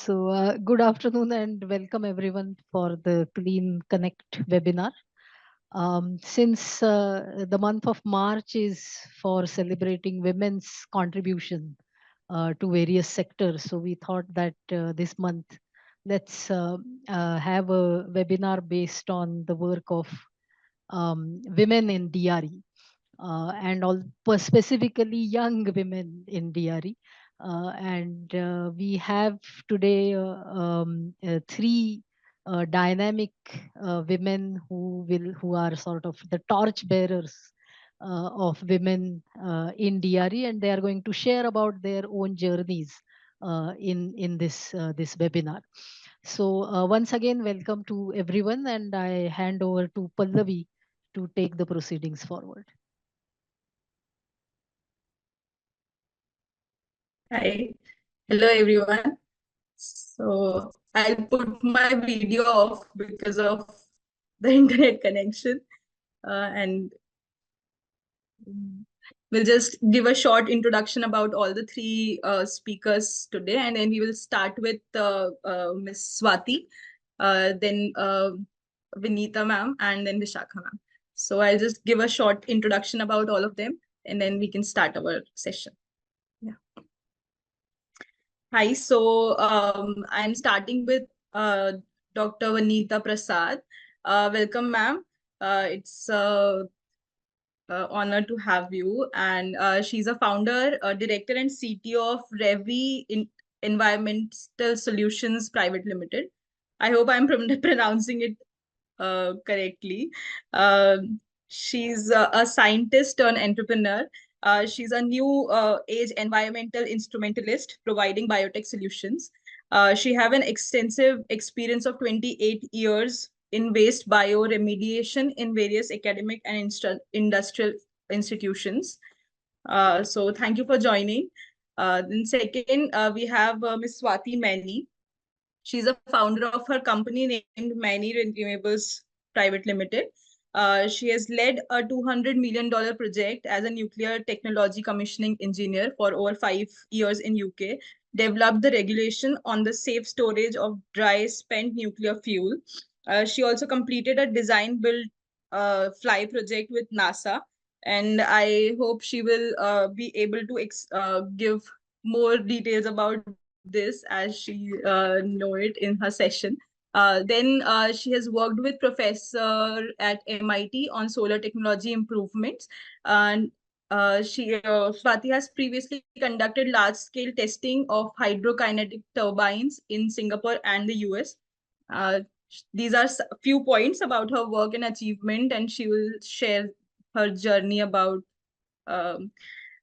Good afternoon and welcome everyone for the Clean Connect webinar. Since the month of March is for celebrating women's contribution to various sectors, so we thought that this month let's have a webinar based on the work of women in DRE and all specifically young women in DRE. And we have today three dynamic women who are sort of the torch bearers of women in DRE, and they are going to share about their own journeys in this webinar. Once again, welcome to everyone, and I hand over to Pallavi to take the proceedings forward. Hi, hello everyone. So I'll put my video off because of the internet connection, and we'll just give a short introduction about all the three speakers today, and then we will start with Miss Swati, then Vinita ma'am, and then Vishakha ma'am. So I'll just give a short introduction about all of them, and then we can start our session. Hi, so I'm starting with Dr. Vanita Prasad. Welcome, ma'am. It's honor to have you. And she's a founder, director, and CTO of Revi Environmental Solutions Private Limited. I hope I'm pronouncing it correctly. She's a scientist and entrepreneur. She's a new age environmental instrumentalist providing biotech solutions. She have an extensive experience of 28 years in waste bioremediation in various academic and industrial institutions. So thank you for joining. Then second, we have Ms. Swati Maini. She's a founder of her company named Maini Renewables Private Limited. She has led a $200 million project as a nuclear technology commissioning engineer for over 5 years in UK, developed the regulation on the safe storage of dry spent nuclear fuel. She also completed a design build fly project with NASA, and I hope she will be able to give more details about this as she know it in her session. Then she has worked with professor at MIT on solar technology improvements. And Swati has previously conducted large-scale testing of hydrokinetic turbines in Singapore and the US. Uh, these are a few points about her work and achievement, and she will share her journey about um,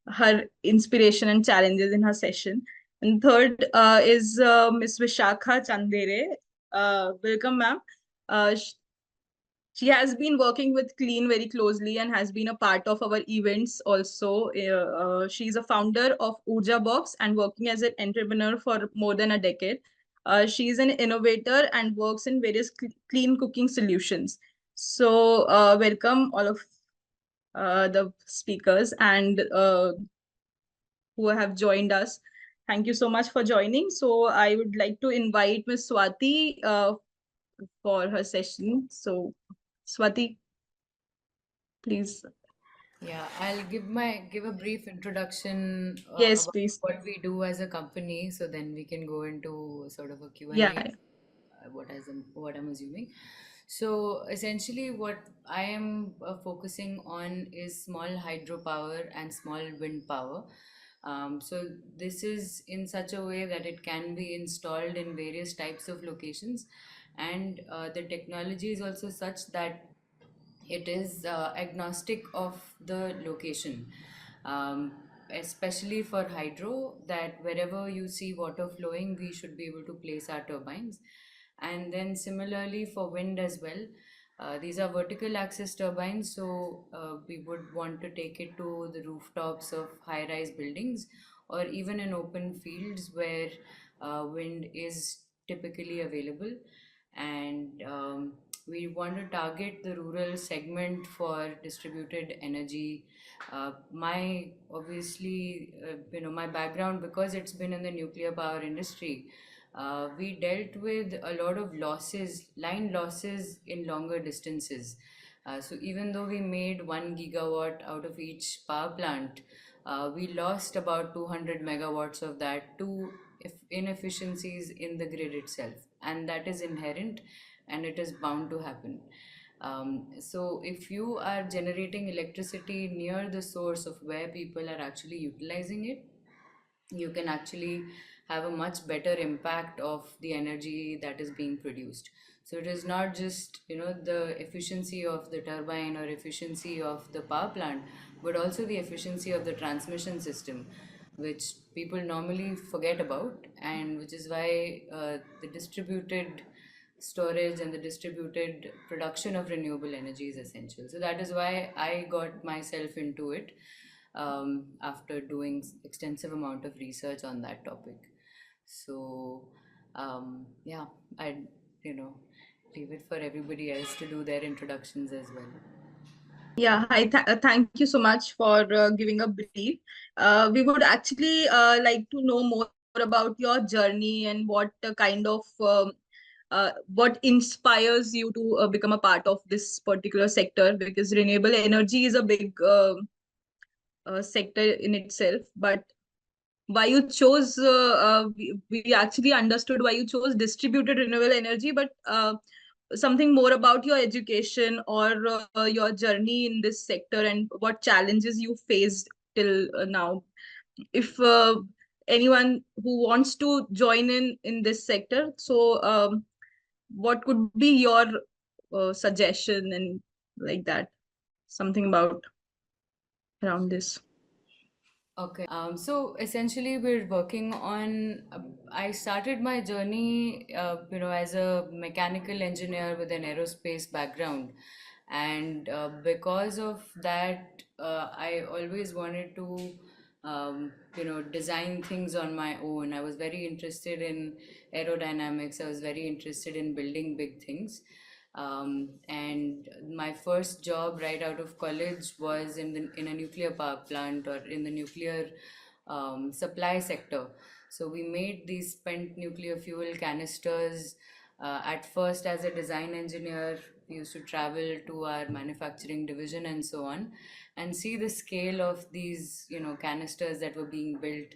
her inspiration and challenges in her session. And third is Miss Vishakha Chandere. Welcome, ma'am. She has been working with Clean very closely and has been a part of our events also. She's a founder of Urja Box and working as an entrepreneur for more than a decade. She's an innovator and works in various clean cooking solutions. So welcome all of the speakers and who have joined us. Thank you so much for joining. So I would like to invite Ms. Swati for her session. So Swati, please. Yeah, I'll give a brief introduction Yes, about please. what we do as a company, so then we can go into sort of a Yeah. Q&A, what I'm assuming. So essentially, what I am focusing on is small hydropower and small wind power. So this is in such a way that it can be installed in various types of locations, and the technology is also such that it is agnostic of the location, especially for hydro, that wherever you see water flowing we should be able to place our turbines. And then similarly for wind as well, these are vertical axis turbines, so we would want to take it to the rooftops of high rise buildings or even in open fields where wind is typically available. And we want to target the rural segment for distributed energy. My obviously, my background, because it's been in the nuclear power industry, we dealt with a lot of losses, line losses in longer distances. So even though we made 1 gigawatt out of each power plant, we lost about 200 megawatts of that to inefficiencies in the grid itself, and that is inherent and it is bound to happen. So if you are generating electricity near the source of where people are actually utilizing it, you can actually have a much better impact of the energy that is being produced. So it is not just, the efficiency of the turbine or efficiency of the power plant, but also the efficiency of the transmission system, which people normally forget about, and which is why the distributed storage and the distributed production of renewable energy is essential. So that is why I got myself into it, after doing extensive amount of research on that topic. So yeah, I'd leave it for everybody else to do their introductions as well. Yeah, hi. Thank you so much for giving a brief. We would actually like to know more about your journey and what kind of what inspires you to become a part of this particular sector, because renewable energy is a big sector in itself. But why you chose we actually understood why you chose distributed renewable energy, but something more about your education or your journey in this sector and what challenges you faced till now. If anyone who wants to join in this sector, so what could be your suggestion and like that, something about around this. Okay. So essentially, we're working on. I started my journey, as a mechanical engineer with an aerospace background, and because of that, I always wanted to, design things on my own. I was very interested in aerodynamics. I was very interested in building big things. And my first job right out of college was in a nuclear power plant, or in the nuclear supply sector. So we made these spent nuclear fuel canisters. At first, as a design engineer, we used to travel to our manufacturing division and so on, and see the scale of these, canisters that were being built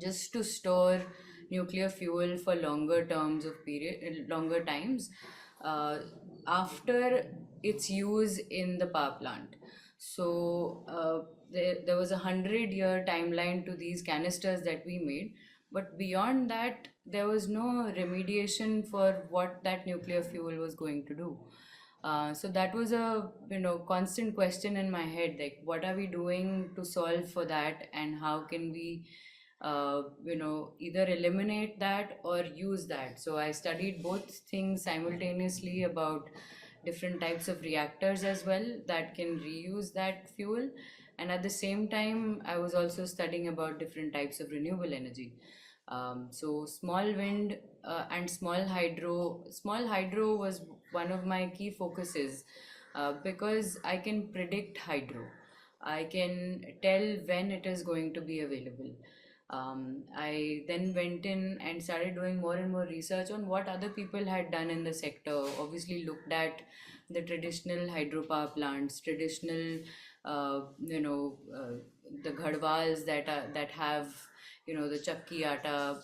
just to store nuclear fuel for longer times, uh, after its use in the power plant. So there was 100-year timeline to these canisters that we made, but beyond that there was no remediation for what that nuclear fuel was going to do. So that was a constant question in my head, like what are we doing to solve for that, and how can we either eliminate that or use that. So I studied both things simultaneously, about different types of reactors as well that can reuse that fuel, and at the same time I was also studying about different types of renewable energy. So small wind and small hydro was one of my key focuses, because I can predict hydro. I can tell when it is going to be available. I then went in and started doing more and more research on what other people had done in the sector. Obviously, looked at the traditional hydropower plants, traditional, the ghadwals that have, the chakki atta,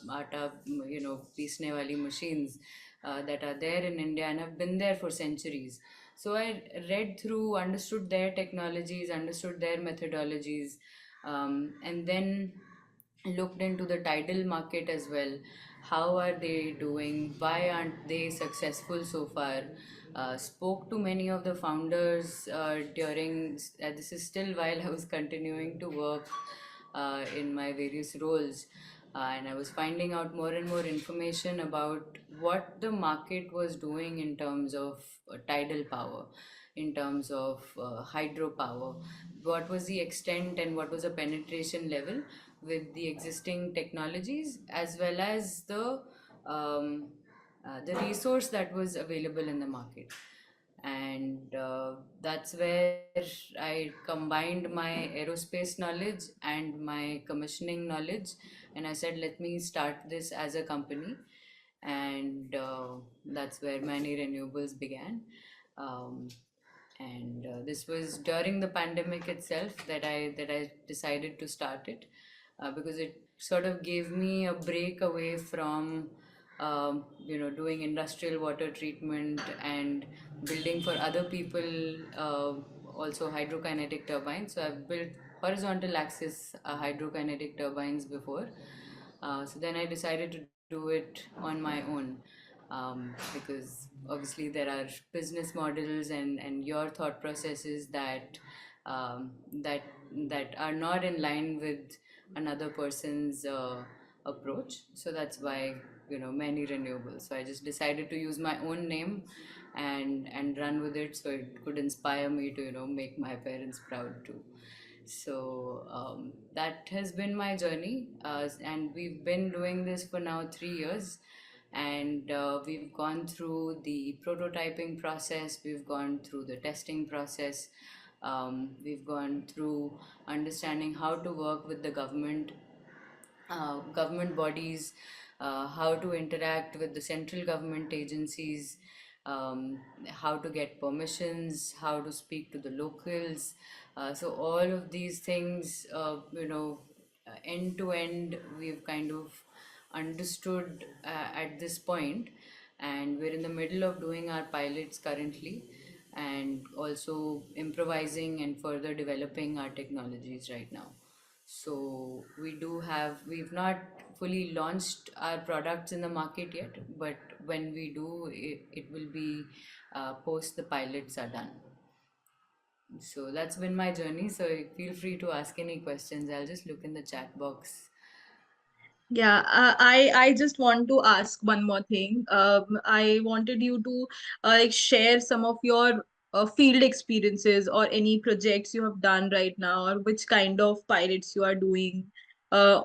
peesne wali machines that are there in India and have been there for centuries. So I read through, understood their technologies, understood their methodologies, and then looked into the tidal market as well. How are they doing? Why aren't they successful so far? Spoke to many of the founders during, this is still while I was continuing to work in my various roles. And I was finding out more and more information about what the market was doing in terms of tidal power, in terms of hydropower, what was the extent and what was the penetration level with the existing technologies, as well as the resource that was available in the market. And that's where I combined my aerospace knowledge and my commissioning knowledge, and I said, let me start this as a company. and that's where many renewables began. Um, and this was during the pandemic itself that I decided to start it, because it sort of gave me a break away from doing industrial water treatment and building for other people, also hydrokinetic turbines. So I've built horizontal axis hydrokinetic turbines before. So then I decided to do it on my own, because obviously there are business models and your thought processes that that are not in line with another person's approach. So that's why many renewables. So I just decided to use my own name and run with it, so it could inspire me to make my parents proud too. So that has been my journey, and we've been doing this for now 3 years. And we've gone through the prototyping process, we've gone through the testing process, we've gone through understanding how to work with the government bodies, how to interact with the central government agencies, how to get permissions, how to speak to the locals. So all of these things, end to end, we've kind of understood at this point, and we're in the middle of doing our pilots currently, and also improvising and further developing our technologies right now. So we've not fully launched our products in the market yet, but when we do, it will be post the pilots are done. So that's been my journey. So feel free to ask any questions. I'll just look in the chat box. Yeah, I just want to ask one more thing. I wanted you to like share some of your field experiences or any projects you have done right now, or which kind of pilots you are doing,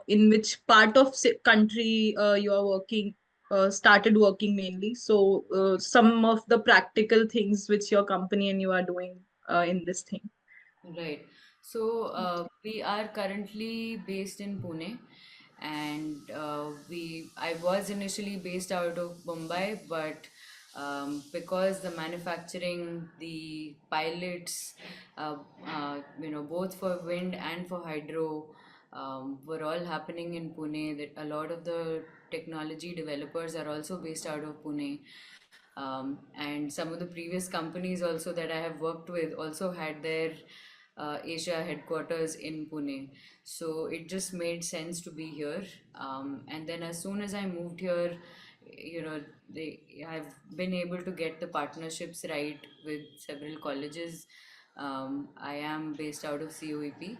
in which part of country you are working, started working mainly. So some of the practical things which your company and you are doing in this thing. Right. So we are currently based in Pune, and I was initially based out of Mumbai, but because the manufacturing, the pilots, both for wind and for hydro, were all happening in Pune. That a lot of the technology developers are also based out of Pune. And some of the previous companies also that I have worked with also had their Asia headquarters in Pune. So it just made sense to be here. And then as soon as I moved here, I've been able to get the partnerships right with several colleges. I am based out of COEP,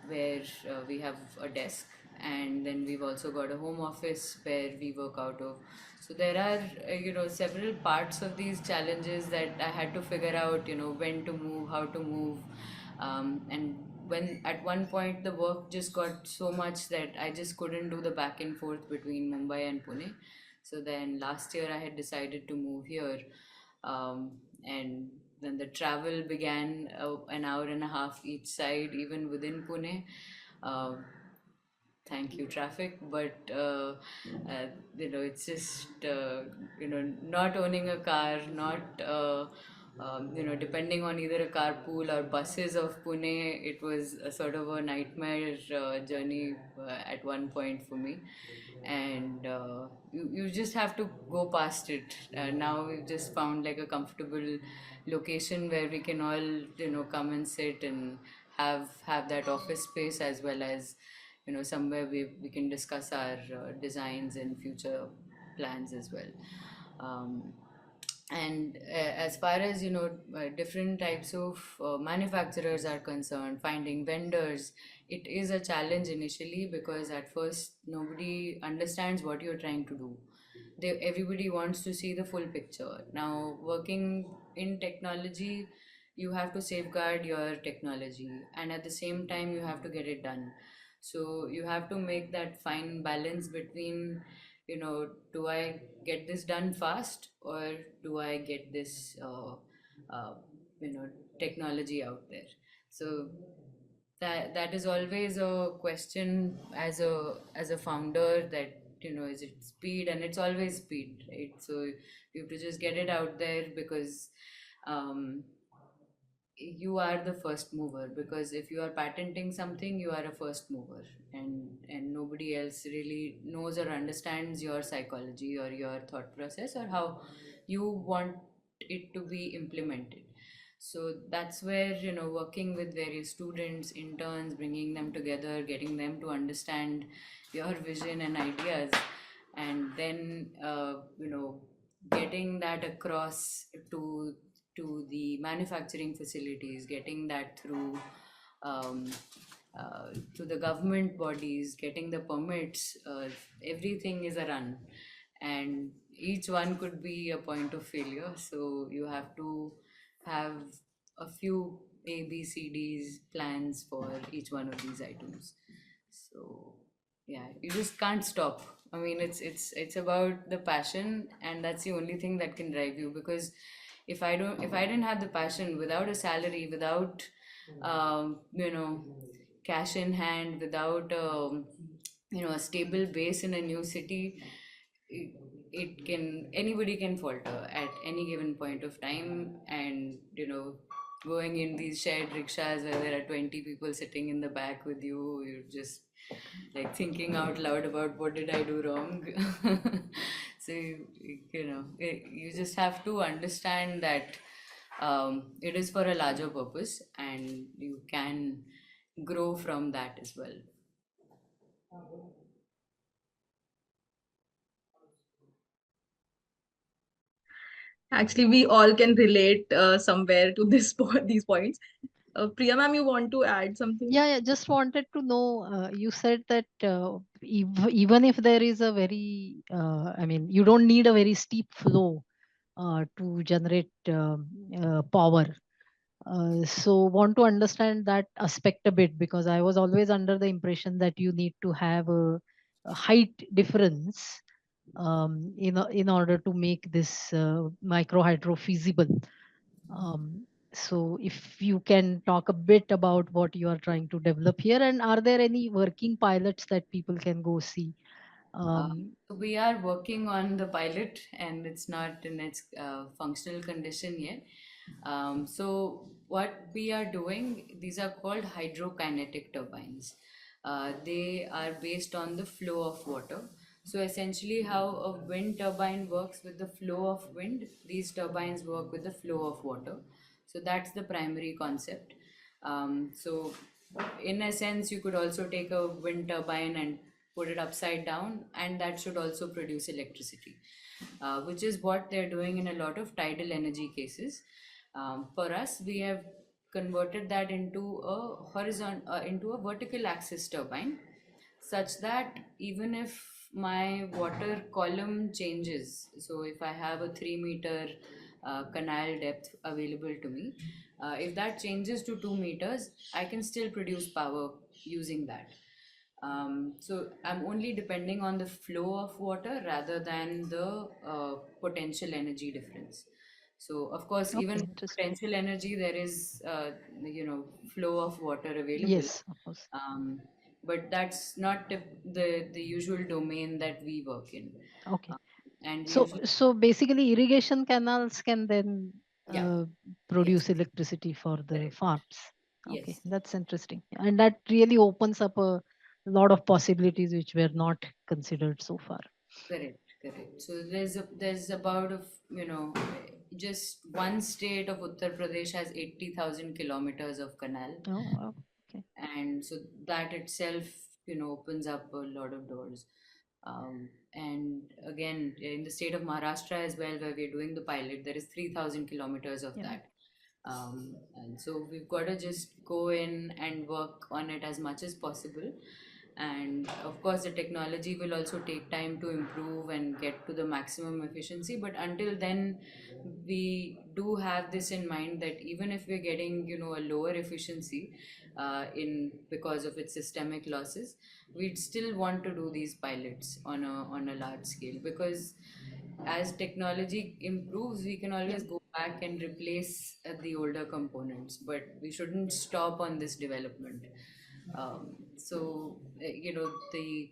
where we have a desk, and then we've also got a home office where we work out of. So there are several parts of these challenges that I had to figure out, when to move, how to move, and when at one point the work just got so much that I just couldn't do the back and forth between Mumbai and Pune. So then last year I had decided to move here, um, and then the travel began, an hour and a half each side, even within Pune. Uh, Thank you, traffic. But it's just not owning a car, not depending on either a carpool or buses of Pune. It was a sort of a nightmare journey at one point for me, and you just have to go past it. Now we've just found like a comfortable location where we can all come and sit and have that office space, as well as somewhere we can discuss our designs and future plans as well. um, and as far as different types of manufacturers are concerned, finding vendors, it is a challenge initially, because at first nobody understands what you're trying to do. Everybody wants to see the full picture. Now, working in technology, you have to safeguard your technology, and at the same time you have to get it done. So you have to make that fine balance between, do I get this done fast, or do I get this uh, technology out there? So that is always a question as a founder, that is it speed, and it's always speed, right? So you have to just get it out there, because um, you are the first mover, because if you are patenting something, you are a first mover, and nobody else really knows or understands your psychology or your thought process or how you want it to be implemented. So that's where, working with various students, interns, bringing them together, getting them to understand your vision and ideas, and then getting that across to the manufacturing facilities, getting that through um, to the government bodies, getting the permits. Everything is a run, and each one could be a point of failure. So you have to have a few ABCDs plans for each one of these items. So yeah, you just can't stop. I mean, it's about the passion, and that's the only thing that can drive you. Because if I didn't have the passion, without a salary, without um, you know cash in hand, without a stable base in a new city, it, it can anybody can falter at any given point of time. And going in these shared rickshaws where there are 20 people sitting in the back with you, you're just like thinking out loud about what did I do wrong. So you just have to understand that it is for a larger purpose, and you can grow from that as well. Actually, we all can relate somewhere to these points. Priya ma'am, you want to add something? Yeah, just wanted to know. You said that even if there is a very, I mean, you don't need a very steep flow to generate power. So want to understand that aspect a bit, because I was always under the impression that you need to have a height difference in order to make this micro hydro feasible. So if you can talk a bit about what you are trying to develop here, and are there any working pilots that people can go see? Uh, Um, we are working on the pilot, and it's not in its functional condition yet. So what we are doing, these are called hydrokinetic turbines. They are based on the flow of water. So essentially, how a wind turbine works with the flow of wind, these turbines work with the flow of water. So that's the primary concept. So in a sense, you could also take a wind turbine and put it upside down, and that should also produce electricity, which is what they're doing in a lot of tidal energy cases. For us, we have converted that into a vertical axis turbine, such that even if my water column changes, so if I have a 3 meter canal depth available to me, if that changes to 2 meters, I can still produce power using that. So I'm only depending on the flow of water rather than the potential energy difference. So of course, even okay, with interesting. potential energy, there is flow of water available. Yes, of course. Um, but that's not the usual domain that we work in. Okay. Uh, and we So, usually, so basically, irrigation canals can then yeah, yes, produce electricity for the correct, farms. Okay, yes. that's interesting, and that really opens up a lot of possibilities which were not considered so far. Correct, correct. So there's about just one state of Uttar Pradesh has 80,000 kilometers of canal, Oh, wow. Okay. and so that itself opens up a lot of doors. And again, in the state of Maharashtra as well, where we're doing the pilot, there is 3,000 kilometers of Yeah. that. And so we've got to just go in and work on it as much as possible. And of course, the technology will also take time to improve and get to the maximum efficiency. But until then, we do have this in mind that even if we're getting, a lower efficiency in because of its systemic losses, we'd still want to do these pilots on a large scale, because as technology improves, we can Yeah. always go back and replace the older components, but we shouldn't stop on this development. So the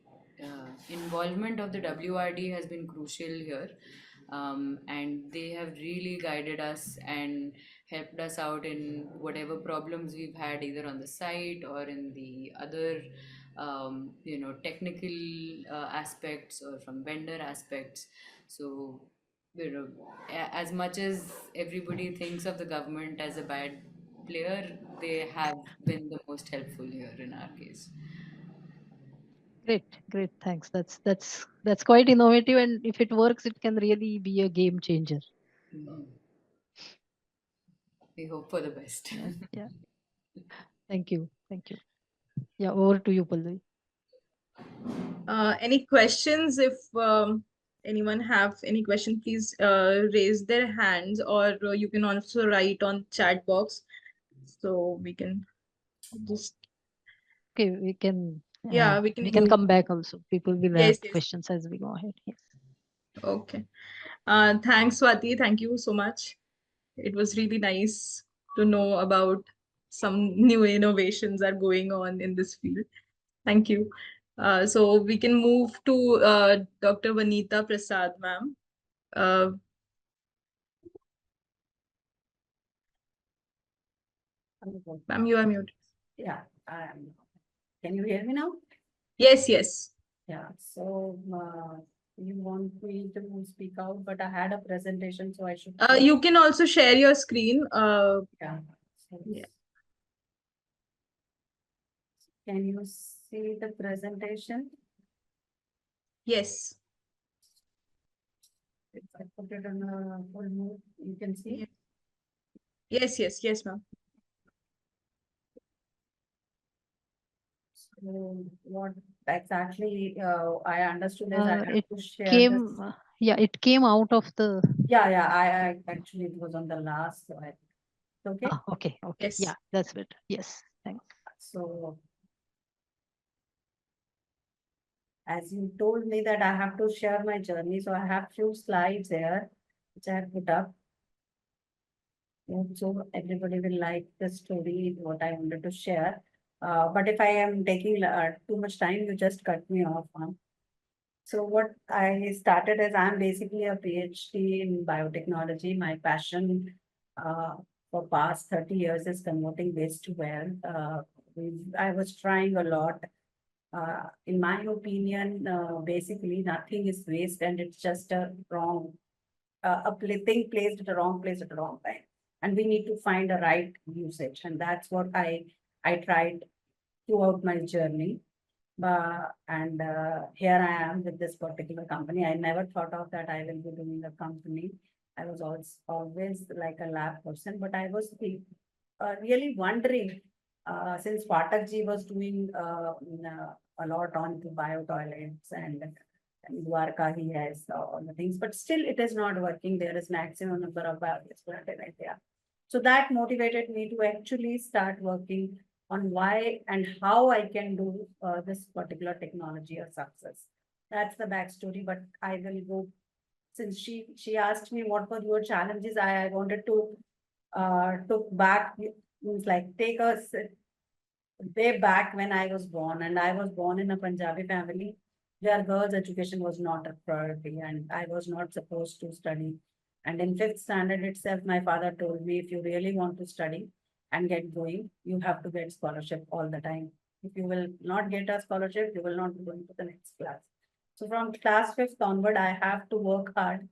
involvement of the WRD has been crucial here. And they have really guided us and helped us out in whatever problems we've had, either on the site or in the other technical aspects or from vendor aspects. So, as much as everybody thinks of the government as a bad player, they have been the most helpful here in our case. Great, great. Thanks. That's quite innovative, and if it works, it can really be a game changer. Mhm. We hope for the best. Yeah, yeah. Thank you, thank you. Yeah, over to you, Pallavi. Any questions? If anyone have any question, please raise their hands, or you can also write on chat box, so we can just, Okay, we can yeah, we can we can move. come back also. People will have Yes, yes. questions as we go ahead. Yes. Okay. Thanks, Swati. Thank you so much. It was really nice to know about some new innovations are going on in this field. Thank you. So we can move to Dr. Vanita Prasad, ma'am. Uh, ma'am, you are muted. Yeah, can you hear me now? Yes, yes. Yeah, so you want me to speak out, but I had a presentation, so I should. You can also share your screen. Yeah. So Yeah. can you see the presentation? Yes. If I put it on a full mode, you can see. Yes, yes, yes, ma'am. So what exactly I understood is I have It to share came, this. yeah, it came out of the. Yeah, I actually it was on the last slide. Okay. Okay, okay. Yes. Yeah, that's better. Yes, thanks. So as you told me that I have to share my journey, so I have few slides here which I have put up. So everybody will like the story, what I wanted to share. But if I am taking too much time, you just cut me off. Huh? So what I started is I'm basically a PhD in biotechnology. My passion for past 30 years is converting waste to wealth. I was trying a lot. In my opinion, basically nothing is waste and it's just a wrong, thing placed at the wrong place at the wrong time. And we need to find a right usage. And that's what I tried throughout my journey. And here I am with this particular company. I never thought of that I will be doing a company. I was always like a lab person, but I was really wondering since Patakji was doing a lot on to biotoilets and Dwarka, he has all the things, but still it is not working. There is maximum number of biogas in India. So that motivated me to actually start working on why and how I can do this particular technology a success. That's the backstory, but I will go since she asked me what were your challenges. I wanted to took back means like take us way back when I was born, and I was born in a Punjabi family where girls' education was not a priority, and I was not supposed to study. And in fifth standard itself, my father told me, if you really want to study and get going, you have to get scholarship all the time. If you will not get a scholarship, you will not be going to the next class. So from class fifth onward, I have to work hard,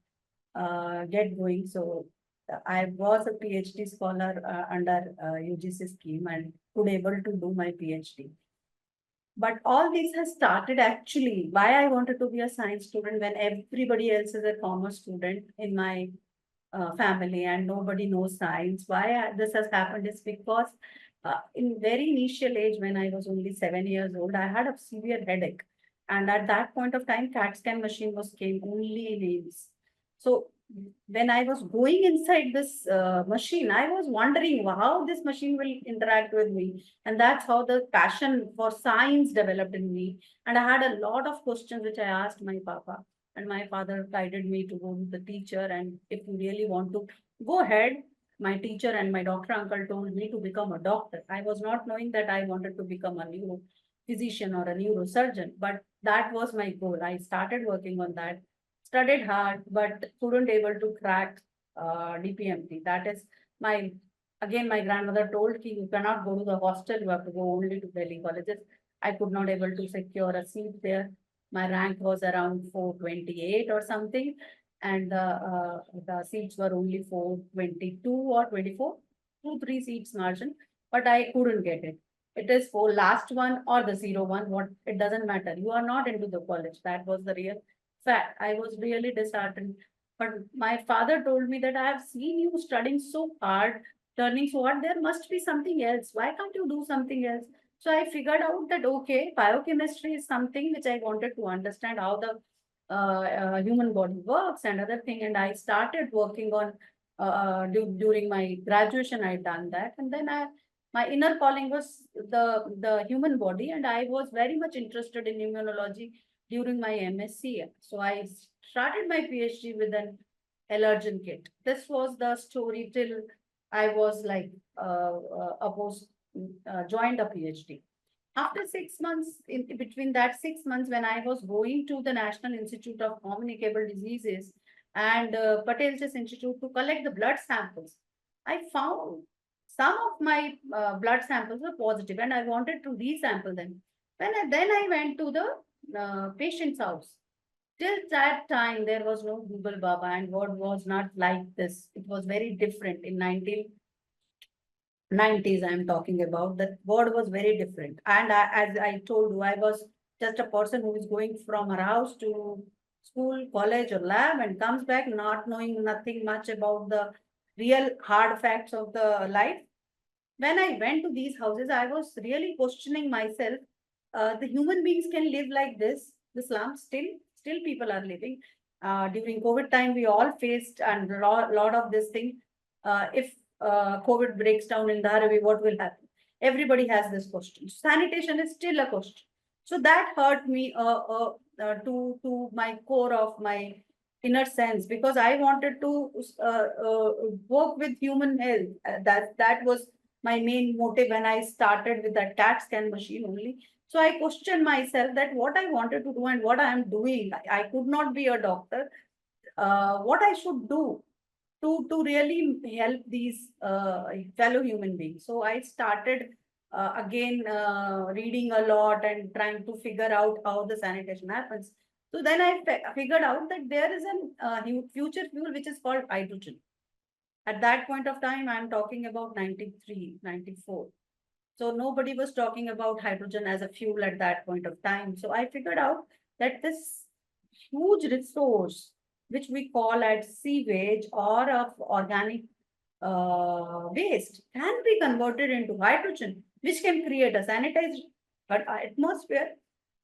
get going. So I was a PhD scholar under UGC scheme and could able to do my PhD. But all this has started actually why I wanted to be a science student when everybody else is a commerce student in my family and nobody knows science. Why this has happened is because in very initial age, when I was only 7 years old, I had a severe headache. And at that point of time, CAT scan machine was came only in AIMS. So when I was going inside this machine, I was wondering how this machine will interact with me. And that's how the passion for science developed in me. And I had a lot of questions which I asked my papa. And my father guided me to go to the teacher. And if you really want to go ahead, my teacher and my doctor uncle told me to become a doctor. I was not knowing that I wanted to become a neuro physician or a neurosurgeon. But that was my goal. I started working on that, studied hard, but couldn't able to crack DPMP. That is my, again, my grandmother told me, you cannot go to the hostel, you have to go only to Delhi colleges. I could not able to secure a seat there. My rank was around 428 or something, and the seats were only 422 or 24, 2, 3 seats margin, but I couldn't get it. It is for last one or the 0 1, what, it doesn't matter. You are not into the college. That was the real fact. I was really disheartened. But my father told me that I have seen you studying so hard, turning so hard. There must be something else. Why can't you do something else? So I figured out that okay, biochemistry is something which I wanted to understand how the human body works and other thing. And I started working on during my graduation. I done that, and then my inner calling was the human body, and I was very much interested in immunology during my MSc. So I started my PhD with an allergen kit. This was the story till I was like opposed, joined a PhD. After 6 months, in between that 6 months, when I was going to the National Institute of Communicable Diseases and Patel's Institute to collect the blood samples, I found some of my blood samples were positive, and I wanted to resample them. Then I went to the patient's house. Till that time, there was no Google Baba, and what was not like this. It was very different in 1990s. I'm talking about that word was very different. And as I told you, I was just a person who is going from her house to school, college, or lab, and comes back not knowing nothing much about the real hard facts of the life. When I went to these houses, I was really questioning myself. The human beings can live like this, the slums, still people are living. During COVID time, we all faced and lot of this thing. If COVID breaks down in Dharavi, what will happen? Everybody has this question. Sanitation is still a question. So that hurt me to my core of my inner sense, because I wanted to work with human health. That was my main motive when I started with that CAT scan machine only. So I questioned myself that what I wanted to do and what I am doing. I could not be a doctor. What I should do to really help these fellow human beings. So I started again reading a lot and trying to figure out how the sanitation happens. So then I figured out that there is a future fuel which is called hydrogen. At that point of time, I'm talking about 93, 94. So nobody was talking about hydrogen as a fuel at that point of time. So I figured out that this huge resource, which we call as sewage or of organic waste, can be converted into hydrogen, which can create a sanitized atmosphere,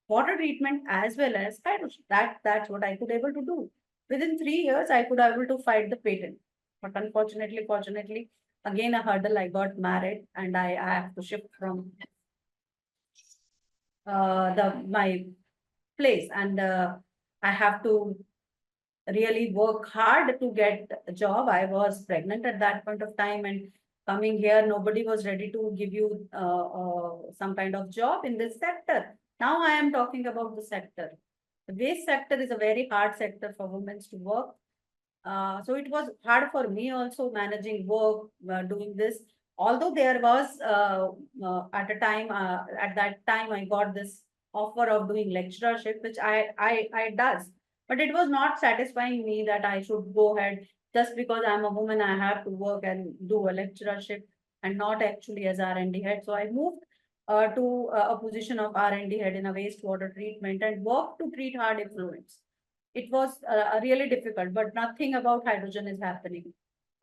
water treatment, as well as hydrogen. That's what I could able to do. Within 3 years, I could able to fight the patent. But unfortunately, fortunately, again a hurdle. I got married, and I have to shift from the my place, and I have to really work hard to get a job. I was pregnant at that point of time, and coming here, nobody was ready to give you some kind of job in this sector. Now I am talking about the sector. The waste sector is a very hard sector for women to work. So it was hard for me also managing work, doing this. Although there was at that time I got this offer of doing lecturership, which I does, but it was not satisfying me that I should go ahead just because I'm a woman. I have to work and do a lecturership and not actually as R&D head. So I moved to a position of R&D head in a wastewater treatment and worked to treat hard effluents. It was really difficult, but nothing about hydrogen is happening.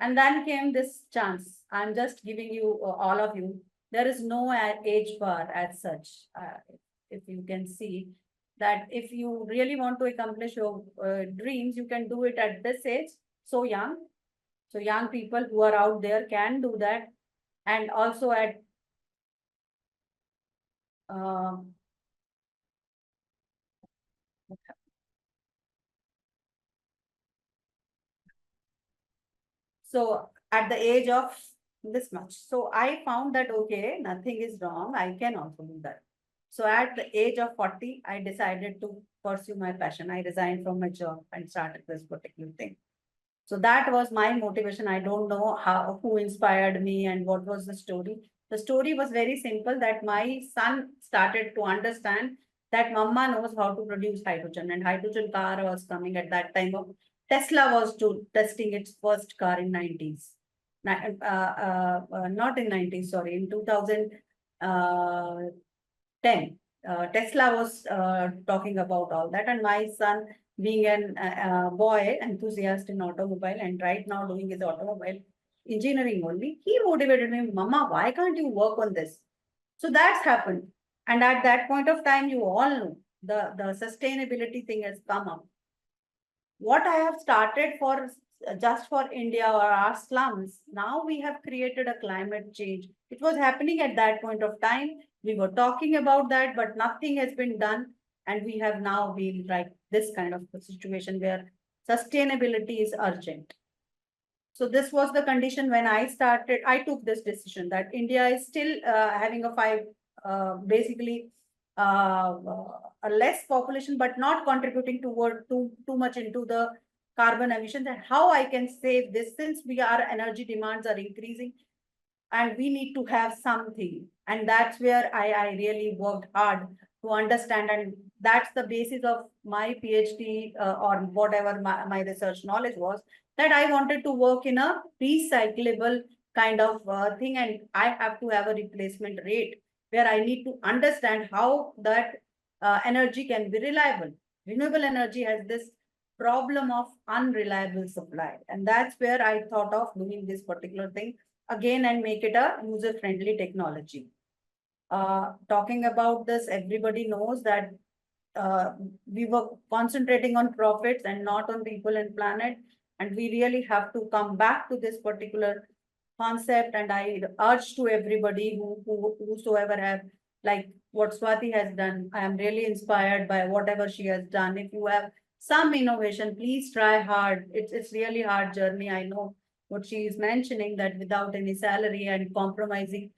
And then came this chance. I'm just giving you, all of you, there is no age bar as such. If you can see that if you really want to accomplish your dreams, you can do it at this age, so young. So young people who are out there can do that. And also at uh, so at the age of this much. So I found that, okay, nothing is wrong. I can also do that. So at the age of 40, I decided to pursue my passion. I resigned from my job and started this particular thing. So that was my motivation. I don't know who inspired me and what was the story. The story was very simple, that my son started to understand that mama knows how to produce hydrogen, and hydrogen car was coming at that time of Tesla was testing its first car in 90s. Not in 90s, sorry, in 2010. Tesla was talking about all that, and my son, being an boy enthusiast in automobile and right now doing his automobile engineering only, he motivated me, Mama, why can't you work on this? So that's happened. And at that point of time, you all know the sustainability thing has come up. What I have started for just for India or our slums, now we have created a climate change. It was happening at that point of time. We were talking about that, but nothing has been done. And we have now been like this kind of a situation where sustainability is urgent. So this was the condition when I started. I took this decision that India is still having a basically a less population, but not contributing toward too much into the carbon emissions. And how I can save this, since our energy demands are increasing, and we need to have something. And that's where I really worked hard to understand. And that's the basis of my PhD or whatever my research knowledge was, that I wanted to work in a recyclable kind of thing. And I have to have a replacement rate where I need to understand how that energy can be reliable. Renewable energy has this problem of unreliable supply. And that's where I thought of doing this particular thing again and make it a user-friendly technology. Talking about this, everybody knows that we were concentrating on profits and not on people and planet. And we really have to come back to this particular concept. And I urge to everybody whosoever have, like what Swati has done, I am really inspired by whatever she has done. If you have some innovation, please try hard. It's really hard journey. I know what she is mentioning, that without any salary and compromising,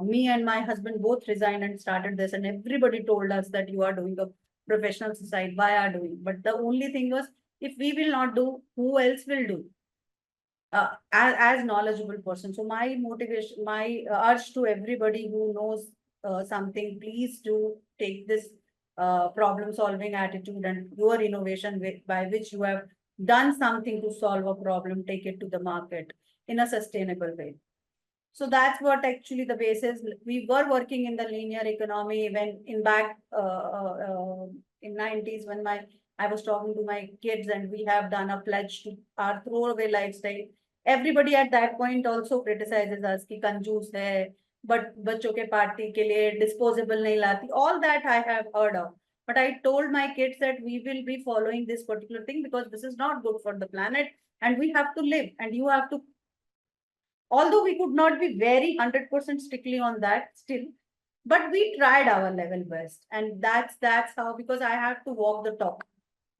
me and my husband both resigned and started this, and everybody told us that you are doing a professional suicide. Why are doing? But the only thing was, if we will not do, who else will do? As knowledgeable person. So my motivation, my urge to everybody who knows something, please do take this problem solving attitude and your innovation by which you have done something to solve a problem, take it to the market in a sustainable way. So that's what actually the basis. We were working in the linear economy when in 90s, when I was talking to my kids, and we have done a pledge to our throwaway lifestyle. Everybody at that point also criticizes us कि कंजूस है, but बच्चों के party के लिए disposable नहीं लाती. All that I have heard of. But I told my kids that we will be following this particular thing because this is not good for the planet, and we have to live, and you have to, although we could not be very 100% strictly on that still, but we tried our level best. And that's how, because I have to walk the talk.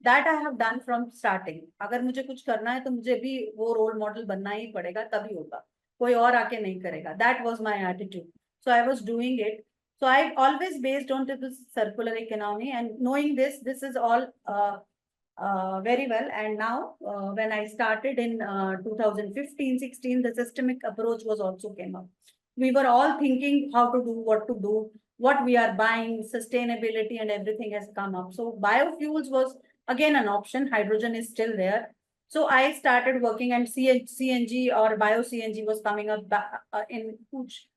That I have done from starting. अगर मुझे कुछ करना है तो मुझे भी वो role model बनना ही पड़ेगा, तभी होगा, कोई और आके नहीं करेगा. That was my attitude. So I was doing it. So I always based on this circular economy, and knowing this is all very well. And now when I started in 2015-16, the systemic approach was also came up. We were all thinking how to do, what to do, what we are buying, sustainability and everything has come up. So biofuels was again an option. Hydrogen is still there. So I started working, and CNG or bio CNG was coming up in huge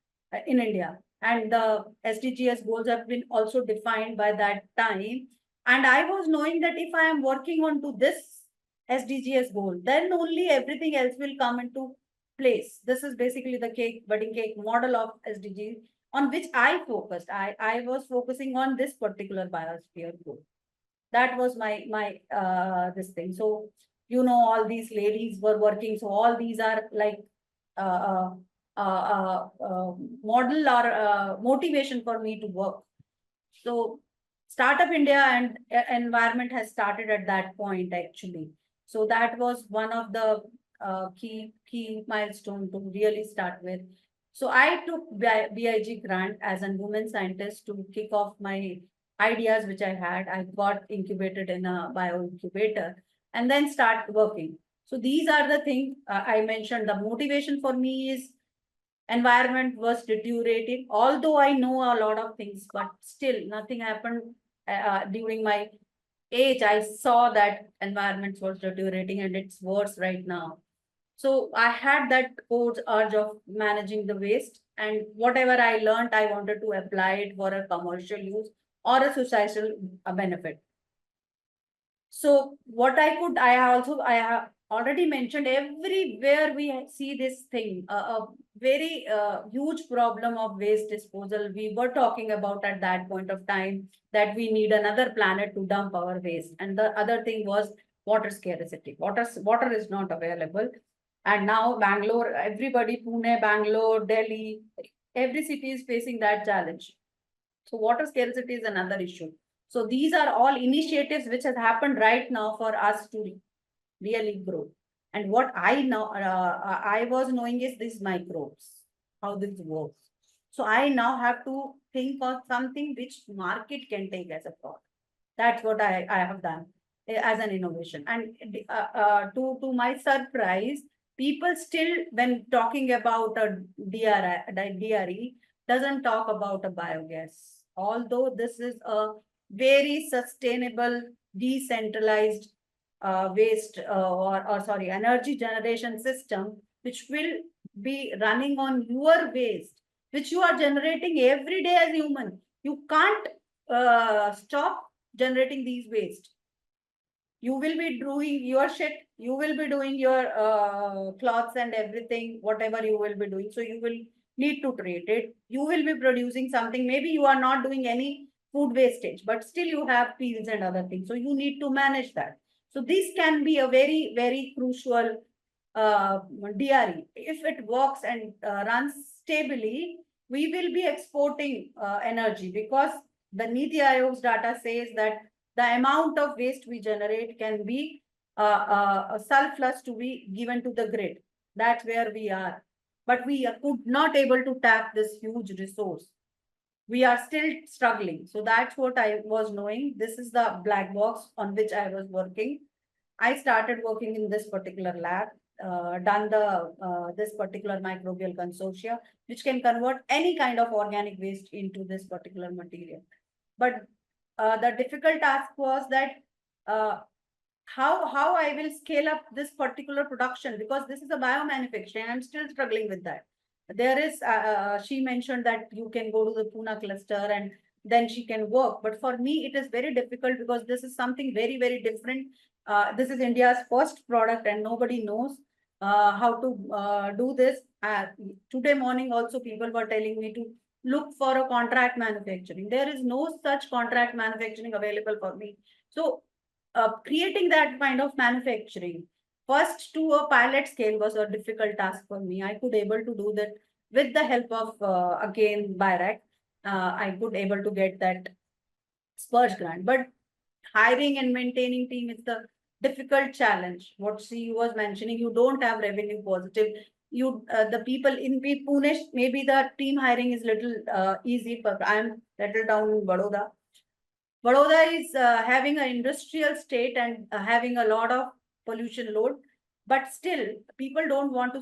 in India. And the SDGs goals have been also defined by that time. And I was knowing that if I am working on to this SDGs goal, then only everything else will come into place. This is basically the budding cake model of SDGs on which I focused. I was focusing on this particular biosphere goal. That was my this thing. So, you know, all these ladies were working. So all these are like model or motivation for me to work. So Startup India and environment has started at that point actually. So that was one of the key milestone to really start with. So I took BIG grant as a women scientist to kick off my ideas which I had. I got incubated in a bio incubator and then start working. So these are the things I mentioned. The motivation for me is environment was deteriorating. Although I know a lot of things, but still nothing happened during my age. I saw that environment was deteriorating and it's worse right now. So I had that course urge of managing the waste, and whatever I learned, I wanted to apply it for a commercial use or a societal benefit. So what I have already mentioned, everywhere we see this thing, a very huge problem of waste disposal. We were talking about at that point of time that we need another planet to dump our waste. And the other thing was water scarcity. Water is not available. And now Bangalore, everybody, Pune, Bangalore, Delhi, every city is facing that challenge. So water scarcity is another issue. So these are all initiatives which has happened right now for us to really grow. And what I know, I was knowing is these microbes, how this works. So I now have to think of something which market can take as a product. That's what I have done as an innovation. And to my surprise, people still, when talking about a DRE, doesn't talk about a biogas. Although this is a very sustainable, decentralized waste or sorry, energy generation system, which will be running on your waste, which you are generating every day as human. You can't stop generating these waste. You will be doing your shit, you will be doing your cloths and everything, whatever you will be doing. So you will need to treat it. You will be producing something. Maybe you are not doing any food wastage, but still you have peels and other things. So you need to manage that. So this can be a very, very crucial DRE. If it works and runs stably, we will be exporting energy, because the Niti Aayog's data says that the amount of waste we generate can be a surplus to be given to the grid. That's where we are. But we could not able to tap this huge resource. We are still struggling. So that's what I was knowing. This is the black box on which I was working. I started working in this particular lab, done the this particular microbial consortia, which can convert any kind of organic waste into this particular material. But the difficult task was that uh, how I will scale up this particular production, because this is a biomanufacturing. I'm still struggling with that. There is she mentioned that you can go to the Pune cluster and then she can work. But for me, it is very difficult because this is something very, very different. This is India's first product and nobody knows how to do this. Today morning also people were telling me to look for a contract manufacturing. There is no such contract manufacturing available for me. So creating that kind of manufacturing first to a pilot scale was a difficult task for me. I could able to do that with the help of again BIRAC. I could able to get that Spurge grant, but hiring and maintaining team is the difficult challenge. What she was mentioning, you don't have revenue positive. You the people in Pune, maybe the team hiring is little easy, but I'm settled down in Vadodara. Vadodara is having an industrial state and having a lot of pollution load, but still people don't want to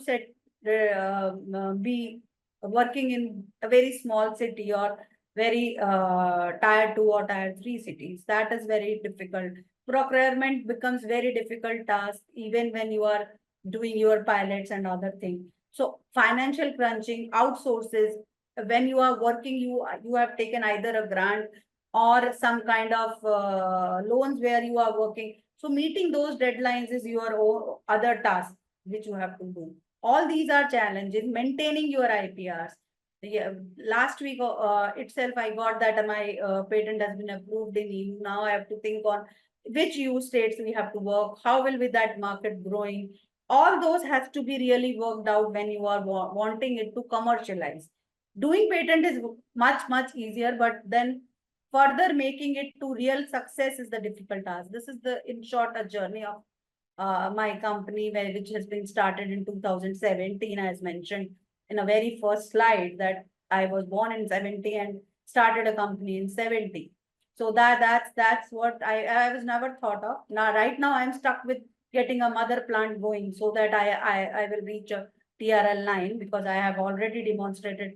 be working in a very small city or very tier 2 or tier 3 cities. That is very difficult. Procurement becomes very difficult task even when you are doing your pilots and other things. So financial crunching, outsources. When you are working, you have taken either a grant or some kind of loans where you are working. So meeting those deadlines is your other task which you have to do. All these are challenges. Maintaining your IPRs. Yeah, last week itself, I got that my patent has been approved in EU. Now I have to think on which EU states we have to work. How will be that market growing? All those has to be really worked out when you are wanting it to commercialize. Doing patent is much easier, but then further making it to real success is the difficult task. This is the, in short, a journey of my company, which has been started in 2017, as mentioned. in a very first slide that I was born in 70 and started a company in 70. So that's what I was never thought of. Now right now I'm stuck with getting a mother plant going so that I will reach a TRL 9 because I have already demonstrated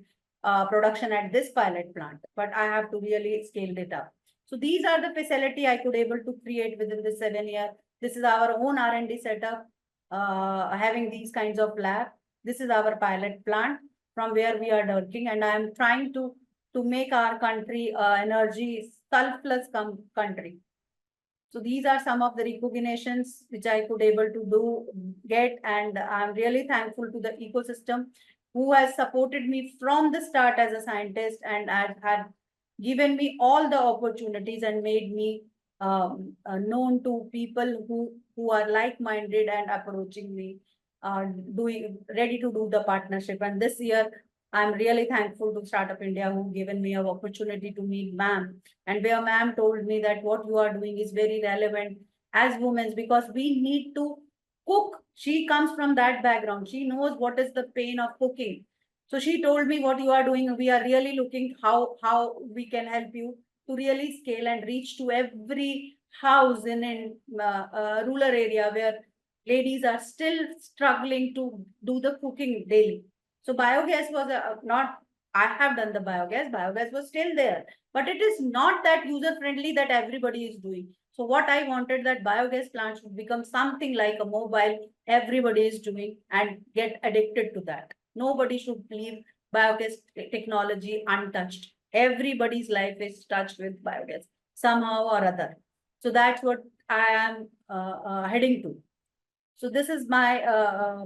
production at this pilot plant, but I have to really scale it up. So these are the facility I could able to create within the 7 year. This is our own R&D setup, having these kinds of lab. This is our pilot plant from where we are working, and I am trying to make our country energy selfless country. So these are some of the recognitions which I could able to get, and I'm really thankful to the ecosystem who has supported me from the start as a scientist and had given me all the opportunities and made me known to people who are like-minded and approaching me, doing ready to do the partnership. And this year, I'm really thankful to Startup India who given me an opportunity to meet ma'am, and where ma'am told me that what you are doing is very relevant as women because we need to cook. She comes from that background. She knows what is the pain of cooking. So she told me what you are doing. We are really looking how we can help you to really scale and reach to every house in rural area where ladies are still struggling to do the cooking daily. So biogas was not, I have done the biogas was still there, but it is not that user friendly that everybody is doing. So what I wanted that biogas plant should become something like a mobile everybody is doing and get addicted to that. Nobody should leave biogas technology untouched. Everybody's life is touched with biogas somehow or other. So that's what I am heading to. So this is my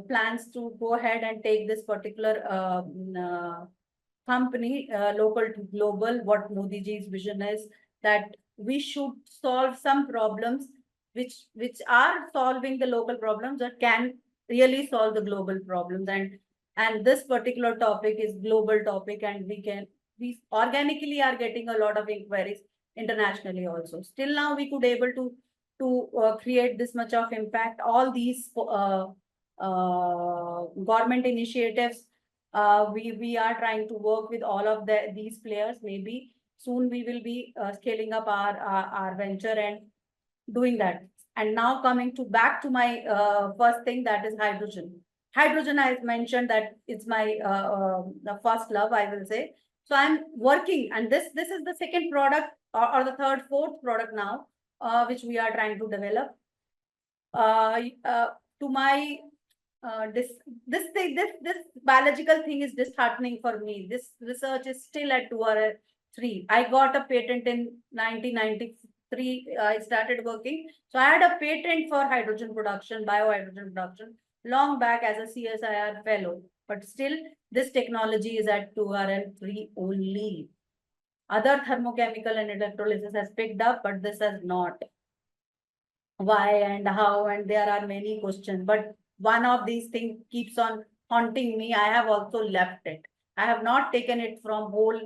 plans to go ahead and take this particular company, local to global. What Modi ji's vision is that we should solve some problems which are solving the local problems that can really solve the global problems. And this particular topic is global topic, and we organically are getting a lot of inquiries internationally also. Still now we could able to create this much of impact. All these government initiatives, we are trying to work with all of these players. Maybe soon we will be scaling up our venture and doing that. And now coming to back to my first thing, that is hydrogen. Hydrogen, I mentioned that it's my the first love, I will say. So I'm working, and this is the second product or the third, fourth product now, which we are trying to develop. To my this thing, this biological thing is disheartening for me. This research is still at 2 or 3. I got a patent in 1993. I started working. So I had a patent for hydrogen production, biohydrogen production, long back as a CSIR fellow. But still, this technology is at 2RL3 only. Other thermochemical and electrolysis has picked up, but this has not. Why and how, and there are many questions, but one of these things keeps on haunting me. I have also left it. I have not taken it from whole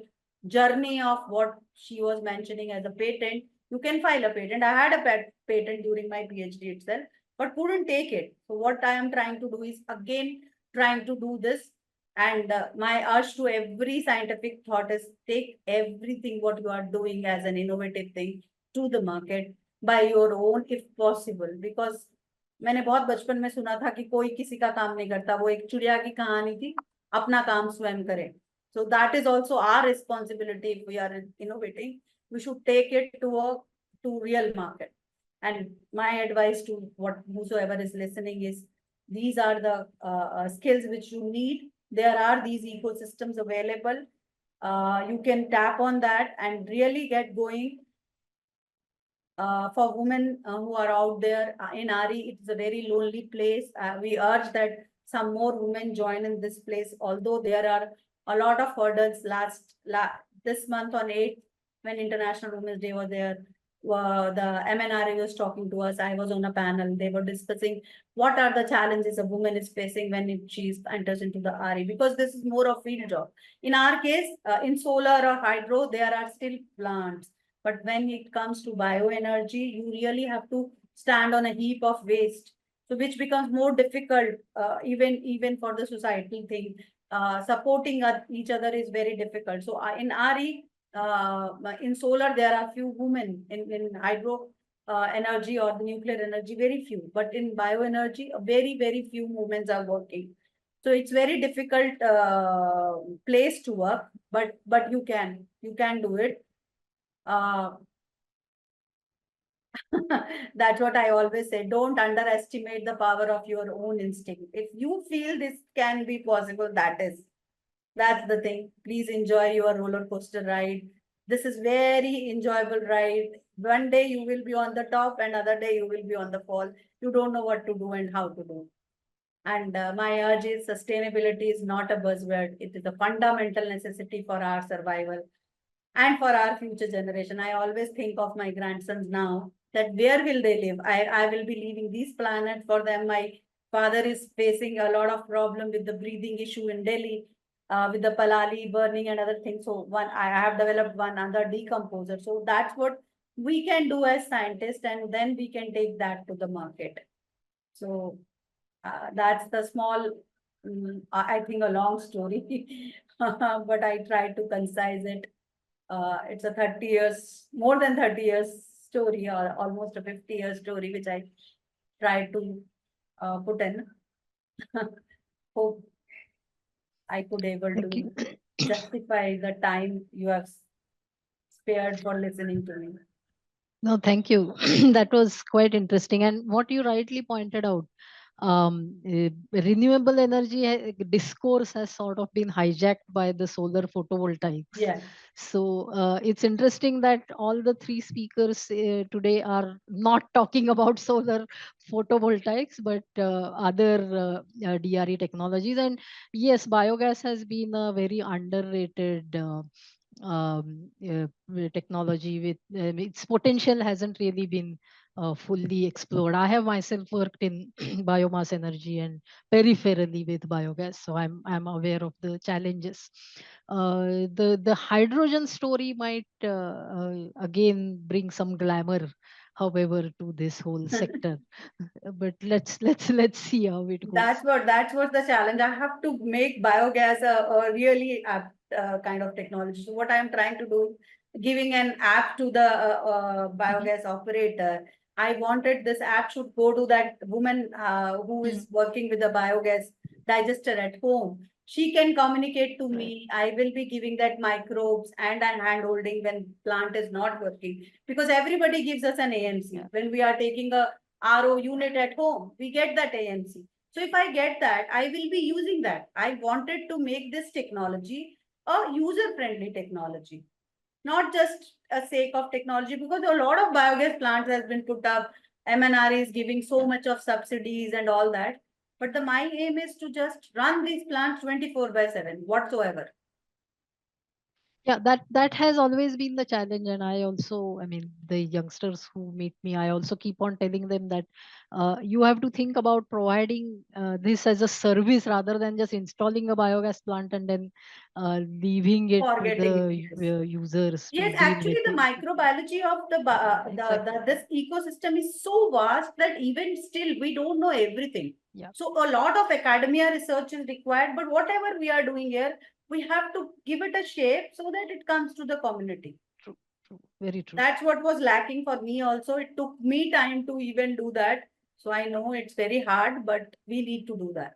journey of what she was mentioning as a patent. You can file a patent. I had a patent during my PhD itself, but couldn't take it. So what I am trying to do is again trying to do this. And my urge to every scientific thought is take everything what you are doing as an innovative thing to the market by your own if possible. Because मैंने बहुत बचपन में सुना था कि कोई किसी का काम नहीं करता, वो एक चिड़िया की कहानी थी, अपना काम स्वयं करें. So that is also our responsibility. If we are innovating, we should take it to real market. And my advice to whosoever is listening is, these are the skills which you need. There are these ecosystems available. You can tap on that and really get going. For women who are out there in RE, it's a very lonely place. We urge that some more women join in this place, although there are a lot of hurdles. This month on 8th, when International Women's Day was there, the MNRA was talking to us. I was on a panel. They were discussing what are the challenges a woman is facing when she enters into the RE, because this is more of field job. In our case, in solar or hydro, there are still plants. But when it comes to bioenergy, you really have to stand on a heap of waste. So which becomes more difficult, even for the societal thing. supporting each other is very difficult. So in RE, in solar, there are few women in hydro energy or the nuclear energy, very few. But in bioenergy, very few women are working. So it's very difficult place to work, but you can do it. Uh, That's what I always say. Don't underestimate the power of your own instinct. If you feel this can be possible, that's the thing. Please enjoy your roller coaster ride. This is very enjoyable ride. One day you will be on the top, and other day you will be on the fall. You don't know what to do and how to do. And my urge is sustainability is not a buzzword. It is a fundamental necessity for our survival and for our future generation. I always think of my grandsons now that where will they live? I will be leaving this planet for them. My father is facing a lot of problem with the breathing issue in Delhi, with the palali burning and other things. So I have developed one other decomposer. So that's what we can do as scientists, and then we can take that to the market. So that's the small, I think a long story, but I try to concise it. It's a 30 years, more than 30 years story, or almost a 50-year story, which I try to put in. Hope I could able Thank to you. justify the time you have spared for listening to me. No, thank you. That was quite interesting. And what you rightly pointed out, renewable energy discourse has sort of been hijacked by the solar photovoltaics. Yeah, So it's interesting that all the three speakers today are not talking about solar photovoltaics, but other DRE technologies. And yes, biogas has been a very underrated technology with its potential hasn't really been fully explored. I have myself worked in biomass energy and peripherally with biogas, so I'm aware of the challenges. The hydrogen story might again bring some glamour, however, to this whole sector. But let's see how it goes. that's what the challenge. I have to make biogas a really apt kind of technology. So what I am trying to do, giving an app to the Mhm. biogas operator. I wanted this app should go to that woman who Mm. is working with the biogas digester at home. She can communicate to Right. me. I will be giving that microbes and an hand holding when plant is not working, because everybody gives us an AMC Yeah. when we are taking a RO unit at home. We get that AMC. So if I get that, I will be using that. I wanted to make this technology a user-friendly technology, not just a sake of technology, because a lot of biogas plants has been put up. MNR is giving so Yeah. much of subsidies and all that. But my aim is to just run these plants 24 by 7 whatsoever. Yeah, that has always been the challenge. And I also, I mean, the youngsters who meet me, I also keep on telling them that you have to think about providing this as a service rather than just installing a biogas plant and then leaving it to the Forgetting it. Yes. users to Yes, deal actually, with the it. microbiology of the Exactly. this ecosystem is so vast that even still we don't know everything. Yeah. So a lot of academia research is required, but whatever we are doing here, we have to give it a shape so that it comes to the community. True. True. Very true. That's what was lacking for me also. It took me time to even do that. So I know it's very hard, but we need to do that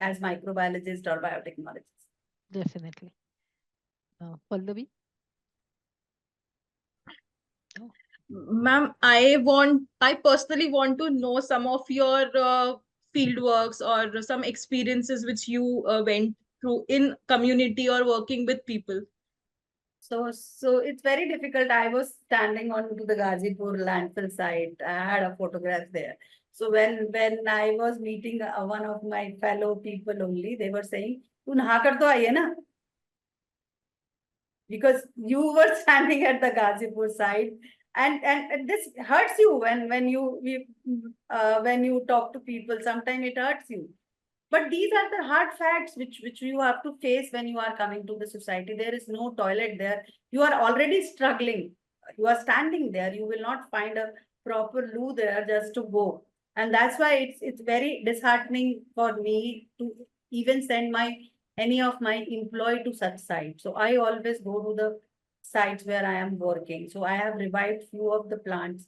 as microbiologists or biotechnologists. Definitely. Pallavi. Oh. Ma'am, I personally want to know some of your field works or some experiences which you went through in community or working with people. So it's very difficult. I was standing on to the Gazipur landfill site. I had a photograph there. So when I was meeting one of my fellow people only, they were saying, "Tu naha kar to aayi hai na?" Because you were standing at the Gazipur site, and this hurts you when you talk to people. Sometimes it hurts you. But these are the hard facts which you have to face when you are coming to the society. There is no toilet there. You are already struggling. You are standing there. You will not find a proper loo there just to go. And that's why it's very disheartening for me to even send my any of my employee to such sites. So I always go to the sites where I am working. So I have revived few of the plants.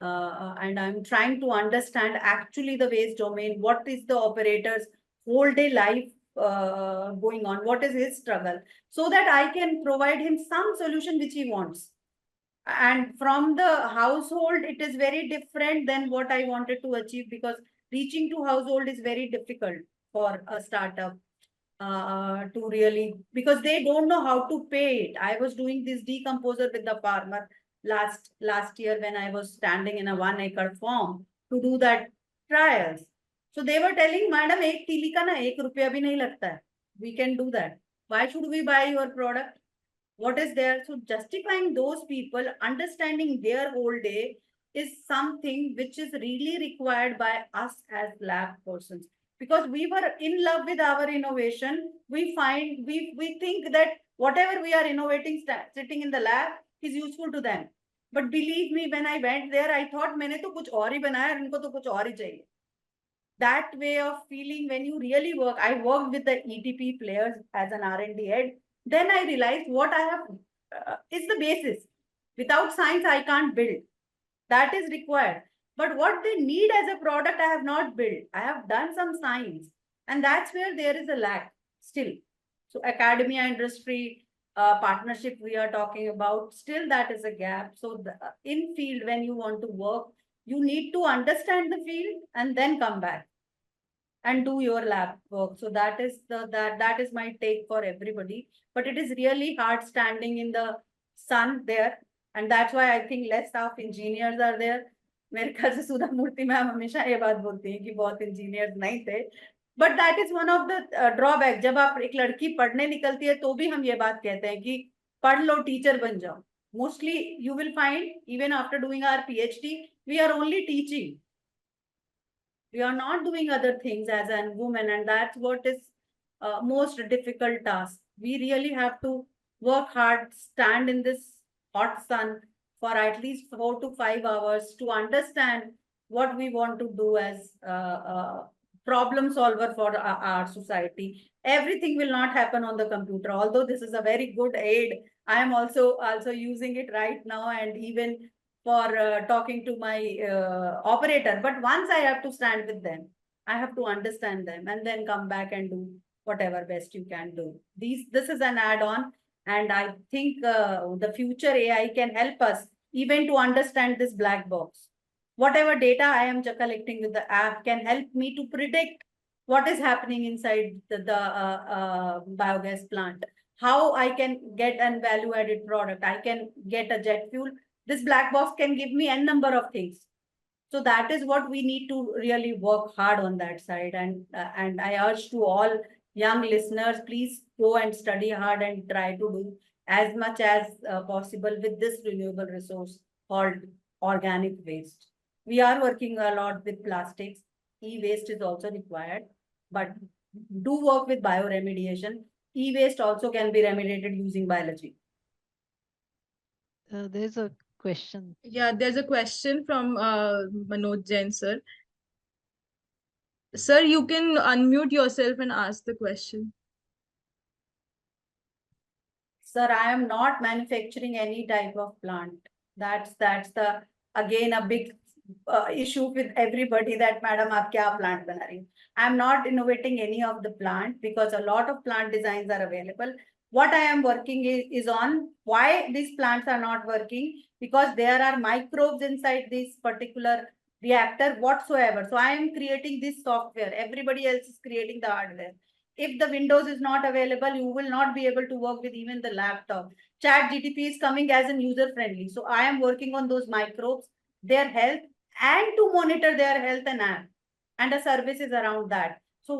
And I'm trying to understand actually the waste domain. What is the operator's whole day life going on? What is his struggle? So that I can provide him some solution which he wants. And from the household, it is very different than what I wanted to achieve, because reaching to household is very difficult for a startup to really, because they don't know how to pay it. I was doing this decomposer with the farmer last year when I was standing in a 1 acre farm to do that trials. So they were telling, madam, ek tili ka na ₹1 bhi nahi lagta hai. We can do that. Why should we buy your product? What is there? So justifying those people, understanding their whole day is something which is really required by us as lab persons, because we were in love with our innovation. We find, we think that whatever we are innovating sitting in the lab is useful to them. But believe me, when I went there, I thought मैंने तो कुछ और ही बनाया, इनको तो कुछ और ही चाहिए. That way of feeling when you really work. I worked with the ETP players as an R&D head. Then I realized what I have is the basis. Without science, I can't build. That is required. But what they need as a product, I have not built. I have done some science. And that's where there is a lack still. So academia, industry, partnership we are talking about, still that is a gap. So in field, when you want to work, you need to understand the field and then come back and do your lab work. So that is that is my take for everybody. But it is really hard standing in the sun there, and that's why I think less staff engineers are there. मेरे ख्याल से सुधा मूर्ति ma'am हमेशा ये बात बोलती हैं कि बहुत इंजीनियर्स नहीं थे. But that is one of the drawback. जब आप एक लड़की पढ़ने निकलती है तो भी हम ये बात कहते हैं कि पढ़ लो, टीचर बन जाओ. Mostly you will find, even after doing our PhD, we are only teaching. We are not doing other things as a woman, and that's what is most difficult task. We really have to work hard, stand in this hot sun for at least 4 to 5 hours to understand what we want to do as problem solver for our society. Everything will not happen on the computer, although this is a very good aid. I am also using it right now, and even for talking to my operator. But once I have to stand with them, I have to understand them and then come back and do whatever best you can do. This is an add-on, and I think the future AI can help us even to understand this black box. Whatever data I am collecting with the app can help me to predict what is happening inside the biogas plant, how I can get a value-added product. I can get a jet fuel. This black box can give me n number of things. So that is what we need to really work hard on that side. And I urge to all young listeners, please go and study hard and try to do as much as possible with this renewable resource called organic waste. We are working a lot with plastics. E-waste is also required, but do work with bioremediation. E-waste also can be remediated using biology. There's a question. Yeah, there's a question from Manoj Jain, sir. Sir, you can unmute yourself and ask the question. Sir, I am not manufacturing any type of plant. That's the again a big issue with everybody, that madam aap kya plant bana rahi ho? I'm not innovating any of the plant, because a lot of plant designs are available. What I am working is on why these plants are not working, because there are microbes inside this particular reactor whatsoever. So I am creating this software. Everybody else is creating the hardware. If the Windows is not available, you will not be able to work with even the laptop. Chat GTP is coming as an user friendly. So I am working on those microbes, their health, and to monitor their health and app and a services around that. So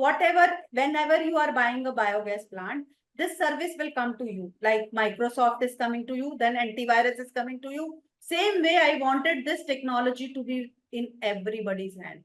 whenever you are buying a biogas plant, this service will come to you. Like Microsoft is coming to you, then antivirus is coming to you. Same way I wanted this technology to be in everybody's hand,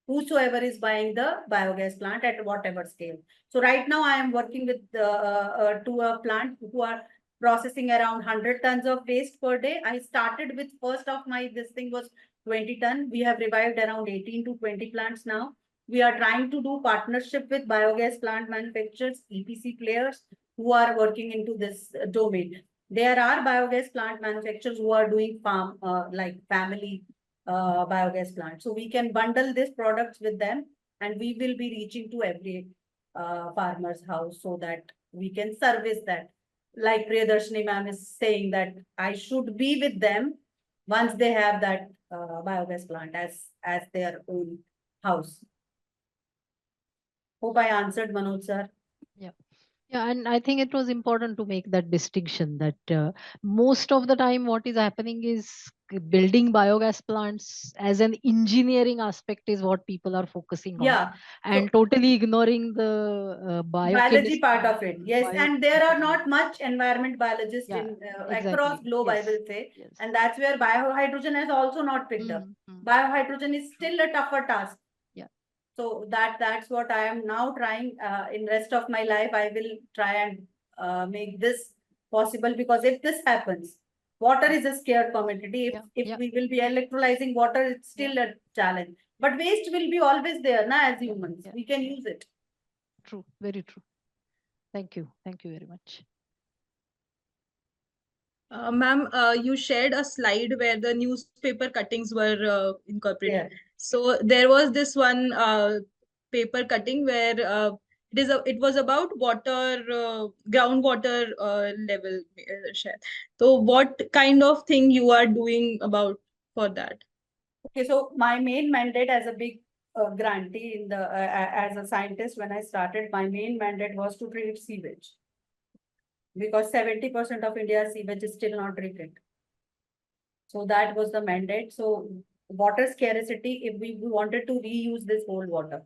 whosoever is buying the biogas plant at whatever scale. So right now I am working with to a plant who are processing around 100 tons of waste per day. I started with first of my, this thing was 20 ton. We have revived around 18 to 20 plants now. We are trying to do partnership with biogas plant manufacturers, EPC players who are working into this domain. There are biogas plant manufacturers who are doing farm, like family biogas plants. So we can bundle these products with them, and we will be reaching to every farmer's house so that we can service that. Like Priyadarshini ma'am is saying that I should be with them once they have that biogas plant as their own house. Hope I answered, Manoj sir. Yeah. Yeah, and I think it was important to make that distinction that most of the time what is happening is building biogas plants as an engineering aspect is what people are focusing on, Yeah. and So totally ignoring the biology part biochemistry of it, and yes, and there are biochemistry. not much environment biologists Yeah, in across exactly. globe, I Yes. will say, Yes. and that's where biohydrogen has also not picked up. Biohydrogen is still a tougher task. Yeah. So that's what I am now trying. In rest of my life, I will try and make this possible, because if this happens, water is a scarce commodity. If we will be electrolyzing water, it's still a challenge. But waste will be always there, na, as humans. We can use it. True, very true. Thank you. Thank you very much. Ma'am, you shared a slide where the newspaper cuttings were incorporated. Yeah. So there was this one paper cutting where it was about water, groundwater level share. So what kind of thing you are doing about for that? Okay, so my main mandate as a big grantee in the as a scientist, when I started, my main mandate was to treat sewage, because 70% of India's sewage is still not treated. So that was the mandate. So water scarcity, if we wanted to reuse this whole water,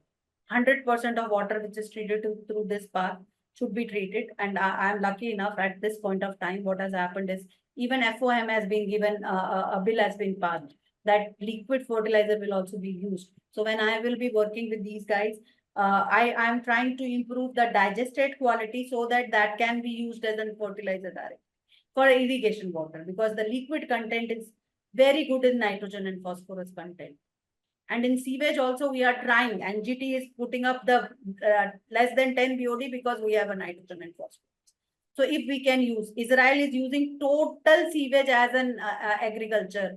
100% of water which is treated through this path should be treated. And I am lucky enough at this point of time, what has happened is even FOM has been given, a bill has been passed that liquid fertilizer will also be used. So when I will be working with these guys, I am trying to improve the digestate quality so that that can be used as a fertilizer direct for irrigation water, because the liquid content is very good in nitrogen and phosphorus content. And in sewage also we are trying, and GT is putting up the less than 10 BOD because we have a nitrogen and phosphorus. So if we can use, Israel is using total sewage as an agriculture,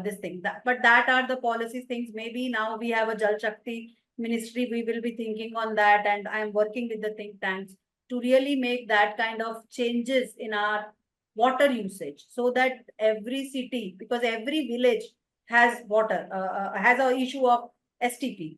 this thing. But that are the policies things. Maybe now we have a Jal Shakti ministry, we will be thinking on that, and I am working with the think tanks to really make that kind of changes in our water usage, so that every city, because every village has water, has a issue of STP.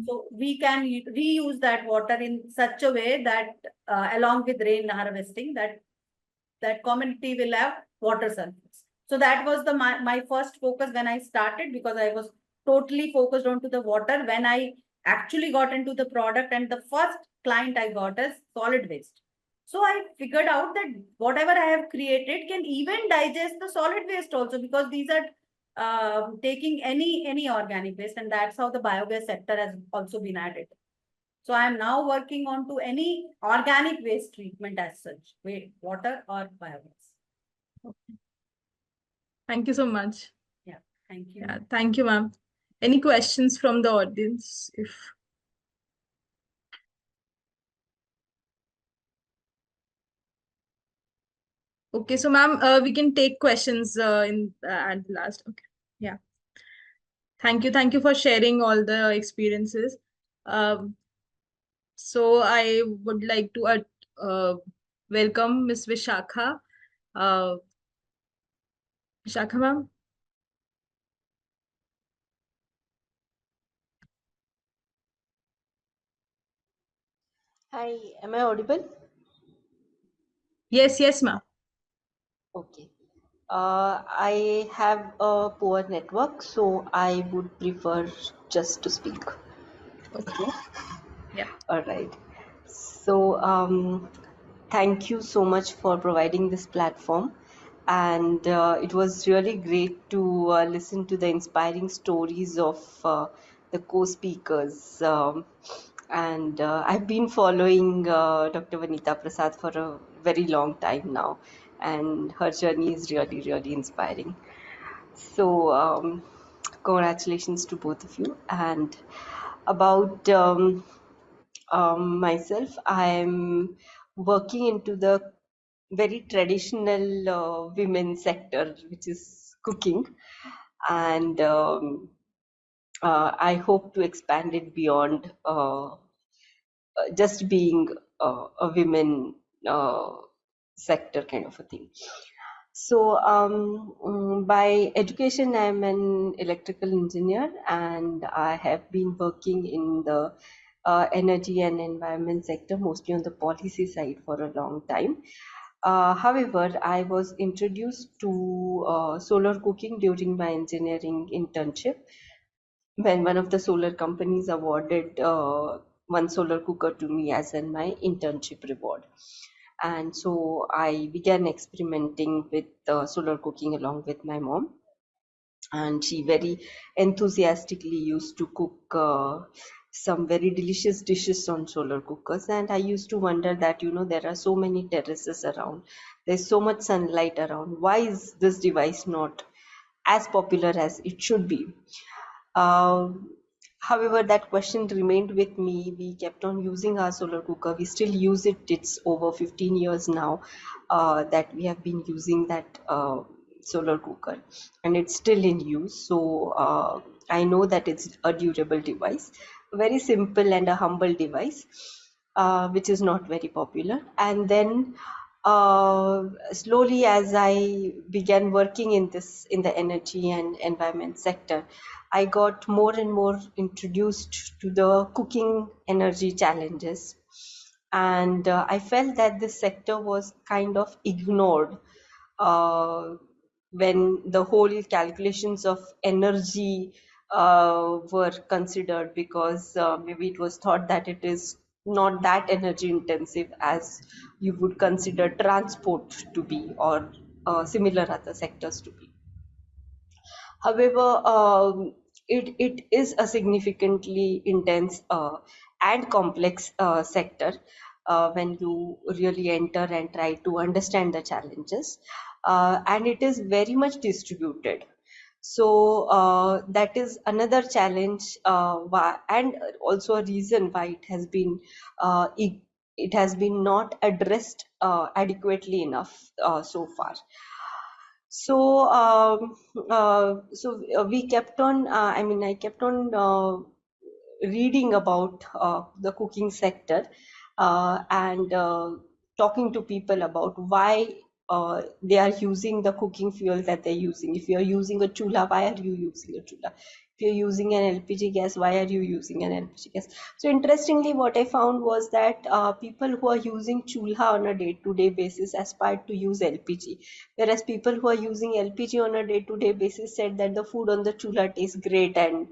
So we can reuse that water in such a way that along with rain harvesting, that community will have water surplus. So that was my first focus when I started, because I was totally focused onto the water. When I actually got into the product, and the first client I got is solid waste. So I figured out that whatever I have created can even digest the solid waste also, because these are taking any organic waste, and that's how the biogas sector has also been added. So I am now working on to any organic waste treatment as such, water or biogas. Okay. Thank you so much. Yeah, thank you. Yeah, thank you, ma'am. Any questions from the audience? Okay, so ma'am, we can take questions in at the last. Okay, yeah. Thank you for sharing all the experiences. So I would like to welcome Miss Vishakha. Vishakha ma'am. Hi, am I audible? Yes, ma'am. Okay. I have a poor network, so I would prefer just to speak. Okay. Yeah. All right. So, thank you so much for providing this platform. And it was really great to listen to the inspiring stories of the co-speakers. And I've been following Dr. Vanita Prasad for a very long time now, and her journey is really, really inspiring. So, congratulations to both of you. And About myself, I'm working into the very traditional women sector, which is cooking, and I hope to expand it beyond just being a women sector kind of a thing. So, by education, I'm an electrical engineer, and I have been working in the energy and environment sector, mostly on the policy side, for a long time. However, I was introduced to solar cooking during my engineering internship when one of the solar companies awarded one solar cooker to me as in my internship reward. And so I began experimenting with solar cooking along with my mom, and she very enthusiastically used to cook some very delicious dishes on solar cookers. And I used to wonder that, there are so many terraces around, there's so much sunlight around, why is this device not as popular as it should be? um, However, that question remained with me. We kept on using our solar cooker. We still use it. It's over 15 years now that we have been using that solar cooker, and it's still in use. So I know that it's a durable device, very simple and a humble device, which is not very popular. And then slowly, as I began working in the energy and environment sector, I got more and more introduced to the cooking energy challenges, and I felt that this sector was kind of ignored uh, when the whole calculations of energy were considered, because maybe it was thought that it is not that energy intensive as you would consider transport to be, or similar other sectors to be. However, it is a significantly intense and complex sector when you really enter and try to understand the challenges. And it is very much distributed. So that is another challenge, and also a reason why it has been not addressed adequately enough so far. So, we kept on, I kept on reading about the cooking sector and talking to people about why they are using the cooking fuel that they're using. If you're using a chulha, why are you using a chulha? If you're using an LPG gas, why are you using an LPG gas? So interestingly, what I found was that people who are using chulha on a day-to-day basis aspired to use LPG, whereas people who are using LPG on a day-to-day basis said that the food on the chulha tastes great, and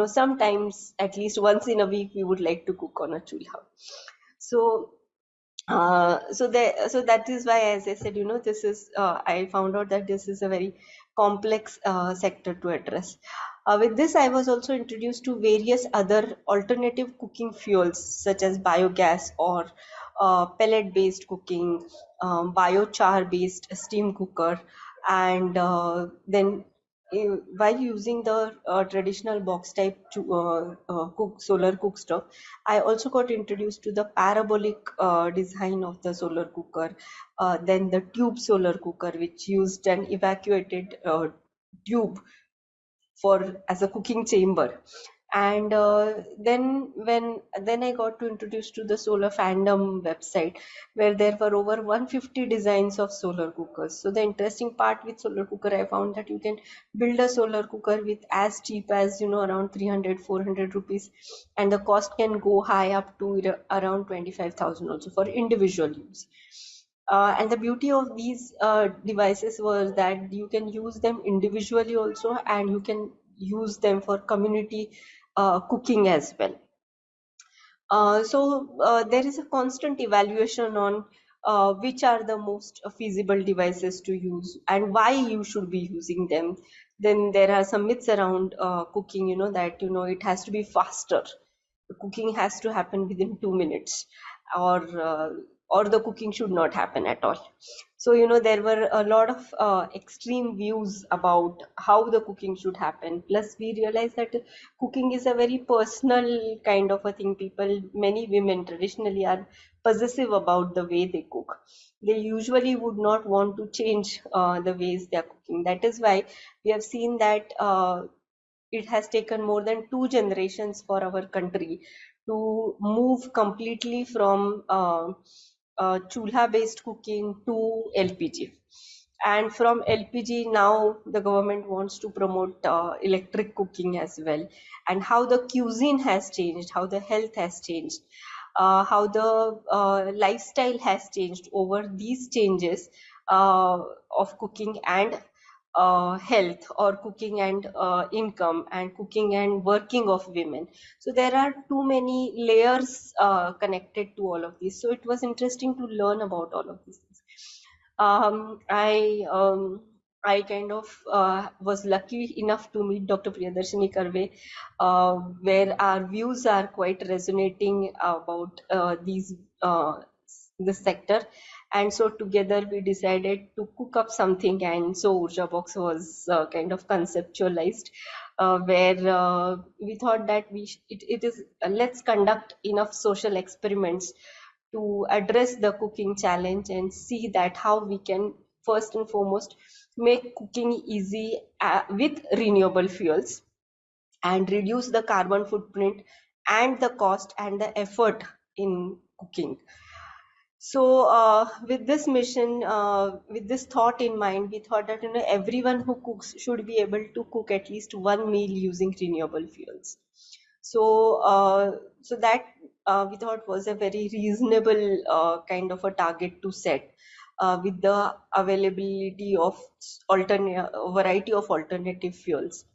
sometimes at least once in a week we would like to cook on a chulha. So so that is why, as I said, this is I found out that this is a very complex sector to address. With this, I was also introduced to various other alternative cooking fuels, such as biogas or pellet based cooking, biochar based steam cooker, and then while using the traditional box type solar cooktop, I also got introduced to the parabolic design of the solar cooker, then the tube solar cooker, which used an evacuated tube for as a cooking chamber. And then I got to introduce to the solar fandom website, where there were over 150 designs of solar cookers. So the interesting part with solar cooker, I found that you can build a solar cooker with as cheap as around 300-400 rupees, and the cost can go high up to around 25,000 also for individual use. And the beauty of these devices was that you can use them individually also, and you can use them for community cooking as well. So there is a constant evaluation on which are the most feasible devices to use and why you should be using them. Then there are some myths around cooking, that it has to be faster. Cooking has to happen within 2 minutes, or or the cooking should not happen at all. So, you know, there were a lot of extreme views about how the cooking should happen. Plus, we realized that cooking is a very personal kind of a thing. People, many women traditionally are possessive about the way they cook. They usually would not want to change the ways they are cooking. That is why we have seen that it has taken more than 2 generations for our country to move completely from chulha based cooking to LPG. And from LPG, now the government wants to promote electric cooking as well. And how the cuisine has changed, how the health has changed, how the lifestyle has changed over these changes of cooking and health, or cooking and income, and cooking and working of women. So there are too many layers connected to all of this. So it was interesting to learn about all of these things. I kind of was lucky enough to meet Dr. Priyadarshini Karve, where our views are quite resonating about this sector. And so together we decided to cook up something, and so Urja Box was kind of conceptualized, where we thought that it is let's conduct enough social experiments to address the cooking challenge and see that how we can first and foremost make cooking easy with renewable fuels, and reduce the carbon footprint and the cost and the effort in cooking. So with this mission, with this thought in mind, we thought that, you know, everyone who cooks should be able to cook at least one meal using renewable fuels. So so that we thought was a very reasonable kind of a target to set, with the availability of variety of alternative fuels.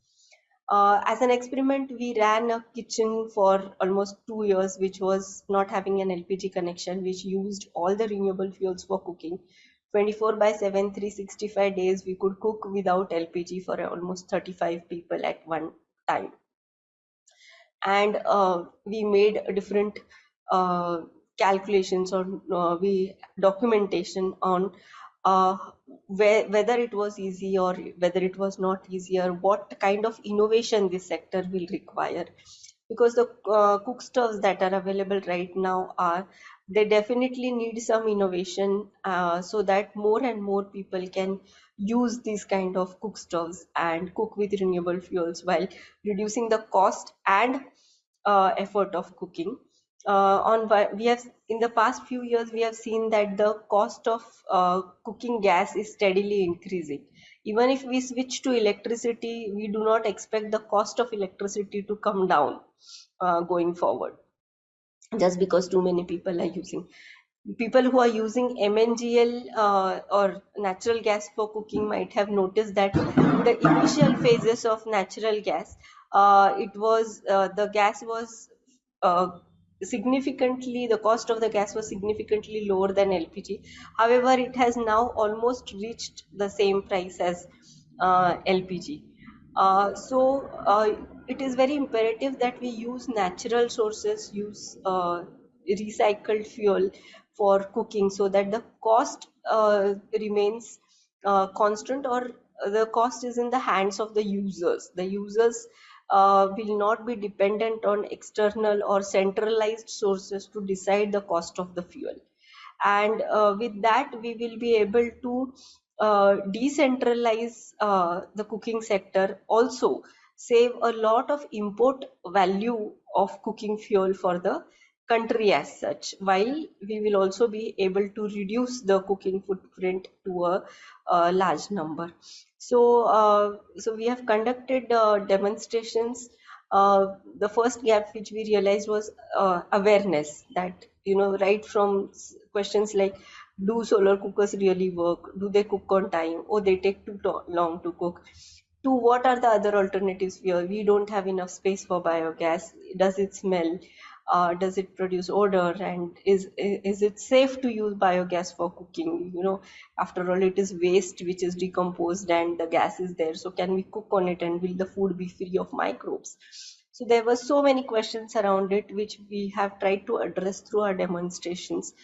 As an experiment, we ran a kitchen for almost 2 years, which was not having an LPG connection, which used all the renewable fuels for cooking. 24/7, 365 days, we could cook without LPG for almost 35 people at one time. And we made different uh, calculations on we documentation on whether it was easy or whether it was not easy, or what kind of innovation this sector will require. Because the cook stoves that are available right now they definitely need some innovation, so that more and more people can use these kind of cook stoves and cook with renewable fuels while reducing the cost and effort of cooking. We have in the past few years we have seen that the cost of cooking gas is steadily increasing. Even if we switch to electricity, we do not expect the cost of electricity to come down going forward, just because too many people are using. People who are using MNGL or natural gas for cooking might have noticed that the initial phases of natural gas, the gas was uh, the cost of the gas was significantly lower than LPG. However, it has now almost reached the same price as LPG. So it is very imperative that we use natural sources, use recycled fuel for cooking, so that the cost remains constant, or the cost is in the hands of the users. The users will not be dependent on external or centralized sources to decide the cost of the fuel. And with that, we will be able to decentralize the cooking sector, also save a lot of import value of cooking fuel for the country as such, while we will also be able to reduce the cooking footprint to a large number. So we have conducted demonstrations. The first gap which we realized was awareness, that, you know, right from questions like, do solar cookers really work, do they cook on time, or they take too long to cook, to what are the other alternatives we don't have enough space for biogas, does it smell, does it produce odor, and is it safe to use biogas for cooking? You know, after all, it is waste which is decomposed and the gas is there, so can we cook on it, and will the food be free of microbes? So there were so many questions around it which we have tried to address through our demonstrations.